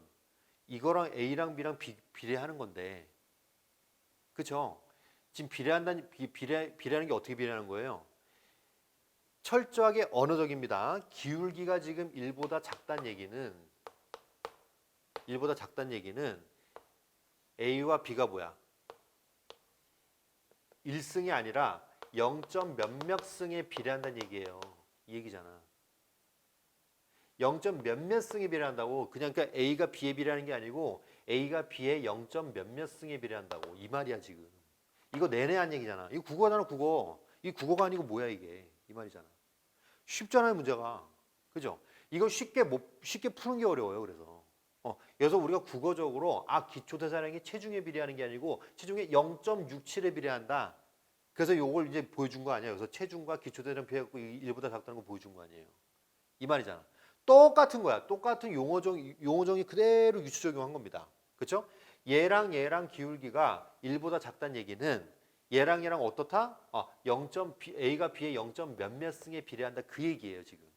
이거랑 A랑 B랑 비례하는 건데, 그쵸? 지금 비례하는 게 어떻게 비례하는 거예요? 철저하게 언어적입니다. 기울기가 지금 1보다 작다는 얘기는 A와 B가 뭐야? 1승이 아니라 0. 몇몇 승에 비례한다는 얘기예요. 이 얘기잖아. 0. 몇몇 승에 비례한다고. 그냥 그러니까 A가 B에 비례하는 게 아니고 A가 B에 0. 몇몇 승에 비례한다고. 이 말이야 지금. 이거 내내 한 얘기잖아. 이거 국어잖아 국어. 이 국어가 아니고 뭐야 이게. 이 말이잖아. 쉽잖아요 문제가. 그죠? 이거 쉽게 푸는 게 어려워요. 그래서 우리가 국어적으로 기초대사량이 체중에 비례하는 게 아니고 체중의 0.67에 비례한다. 그래서 요걸 이제 보여준 거 아니에요. 그래서 체중과 기초대사량 비해갖고 1보다 작다는 거 보여준 거 아니에요. 이 말이잖아. 똑같은 거야. 똑같은 용어정이 그대로 유추 적용한 겁니다. 그렇죠? 얘랑 기울기가 1보다 작다는 얘기는 얘랑 어떻다? A가 B의 0. 몇몇 승에 비례한다. 그 얘기예요, 지금.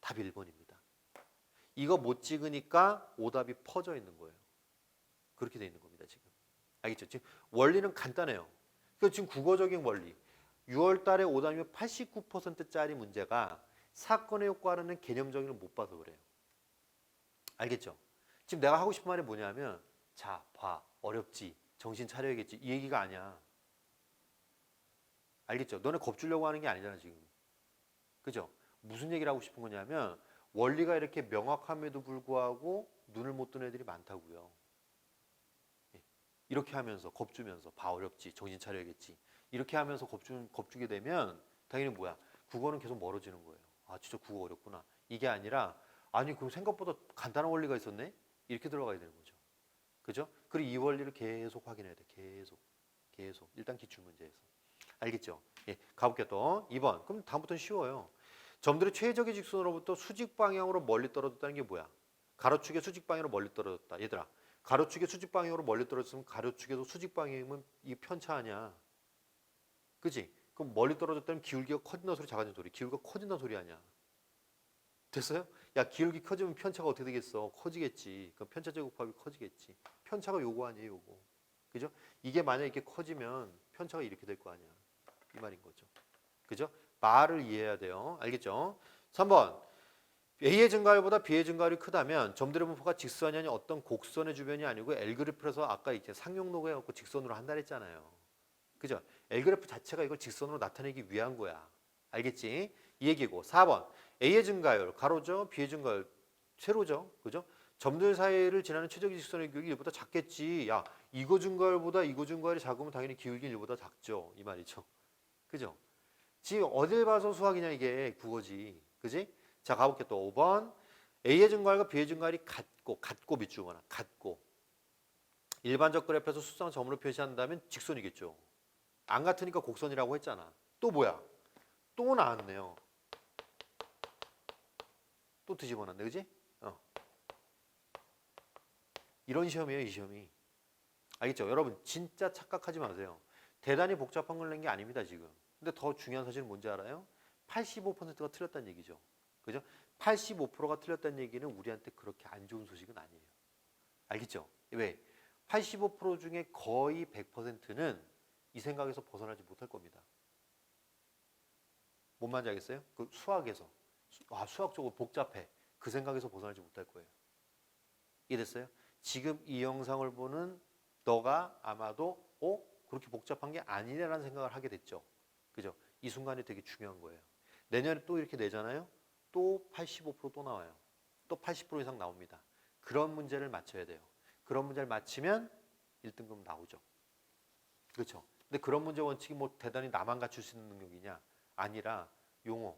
답 1번입니다. 이거 못 찍으니까 오답이 퍼져 있는 거예요. 그렇게 돼 있는 겁니다, 지금. 알겠죠? 지금 원리는 간단해요. 그 지금 국어적인 원리. 6월 달에 오답이면 89%짜리 문제가 사건의 효과라는 개념 정의를 못 봐서 그래요. 알겠죠? 지금 내가 하고 싶은 말이 뭐냐면 자, 봐. 어렵지. 정신 차려야겠지. 이 얘기가 아니야. 알겠죠? 너네 겁주려고 하는 게 아니잖아, 지금. 그죠? 무슨 얘기를 하고 싶은 거냐면 원리가 이렇게 명확함에도 불구하고 눈을 못 뜨는 애들이 많다고요. 이렇게 하면서 겁주면서 봐 어렵지. 정신 차려야겠지. 이렇게 하면서 겁주게 되면 당연히 뭐야? 국어는 계속 멀어지는 거예요. 진짜 국어 어렵구나. 이게 아니라 아니 그럼 생각보다 간단한 원리가 있었네? 이렇게 들어가야 되는 거죠. 그죠? 그리고 이 원리를 계속 확인해야 돼. 계속. 일단 기출문제에서. 알겠죠? 예, 가볼게요 또. 2번. 그럼 다음부터는 쉬워요. 점들이 최적의 직선으로부터 수직 방향으로 멀리 떨어졌다는 게 뭐야? 가로축의 수직 방향으로 멀리 떨어졌다. 얘들아. 가로축의 수직 방향으로 멀리 떨어졌으면 가로축에도 수직 방향이면 이게 편차 아니야. 그치? 그럼 멀리 떨어졌다면 기울기가 커진다는 소리 작아진 소리. 기울기가 커진다는 소리 아니야. 됐어요? 야 기울기 커지면 편차가 어떻게 되겠어? 커지겠지. 그럼 편차 제곱합이 커지겠지. 편차가 요거 아니에요 요거. 그죠? 이게 만약에 이렇게 커지면 편차가 이렇게 될 거 아니야. 이 말인 거죠. 그죠? 말을 이해해야 돼요. 알겠죠? 3번. A의 증가율보다 B의 증가율이 크다면 점들의 분포가 직선이 아닌 어떤 곡선의 주변이 아니고 L그래프에서 아까 이제 상용로그 해갖고 직선으로 한다 했잖아요. 그죠? L그래프 자체가 이걸 직선으로 나타내기 위한 거야. 알겠지? 이 얘기고. 4번. A의 증가율, 가로죠? B의 증가율, 세로죠? 그죠? 점들 사이를 지나는 최적의 직선의 기울기 1보다 작겠지. 야, 이거 증가율보다 이거 증가율이 작으면 당연히 기울기 1보다 작죠. 이 말이죠. 그죠? 지금 어딜 봐서 수학이냐 이게 국어지. 그지? 자, 가볼게 또 5번. A의 증가율과 B의 증가율이 같고 밑줄거나 같고. 일반적 그래프에서 수상 점으로 표시한다면 직선이겠죠. 안 같으니까 곡선이라고 했잖아. 또 뭐야? 또 나왔네요. 또 뒤집어놨네, 그지? 이런 시험이에요, 이 시험이. 알겠죠? 여러분 진짜 착각하지 마세요. 대단히 복잡한 걸 낸 게 아닙니다, 지금. 근데 더 중요한 사실은 뭔지 알아요? 85%가 틀렸다는 얘기죠. 그죠? 85%가 틀렸다는 얘기는 우리한테 그렇게 안 좋은 소식은 아니에요. 알겠죠? 왜? 85% 중에 거의 100%는 이 생각에서 벗어나지 못할 겁니다. 뭔 말인지 알겠어요? 그 수학에서. 수학적으로 복잡해. 그 생각에서 벗어나지 못할 거예요. 이해됐어요? 지금 이 영상을 보는 너가 아마도 그렇게 복잡한 게 아니네라는 생각을 하게 됐죠. 그죠? 이 순간이 되게 중요한 거예요. 내년에 또 이렇게 내잖아요. 또 85%또 나와요. 또 80% 이상 나옵니다. 그런 문제를 맞춰야 돼요. 그런 문제를 맞히면 1등급 나오죠. 그렇죠? 근데 그런 문제 원칙이 뭐 대단히 나만 갖출 수 있는 능력이냐? 아니라 용어,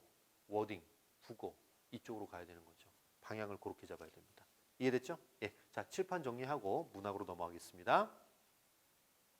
워딩, 국어 이쪽으로 가야 되는 거죠. 방향을 그렇게 잡아야 됩니다. 이해됐죠? 예. 자, 칠판 정리하고 문학으로 넘어가겠습니다.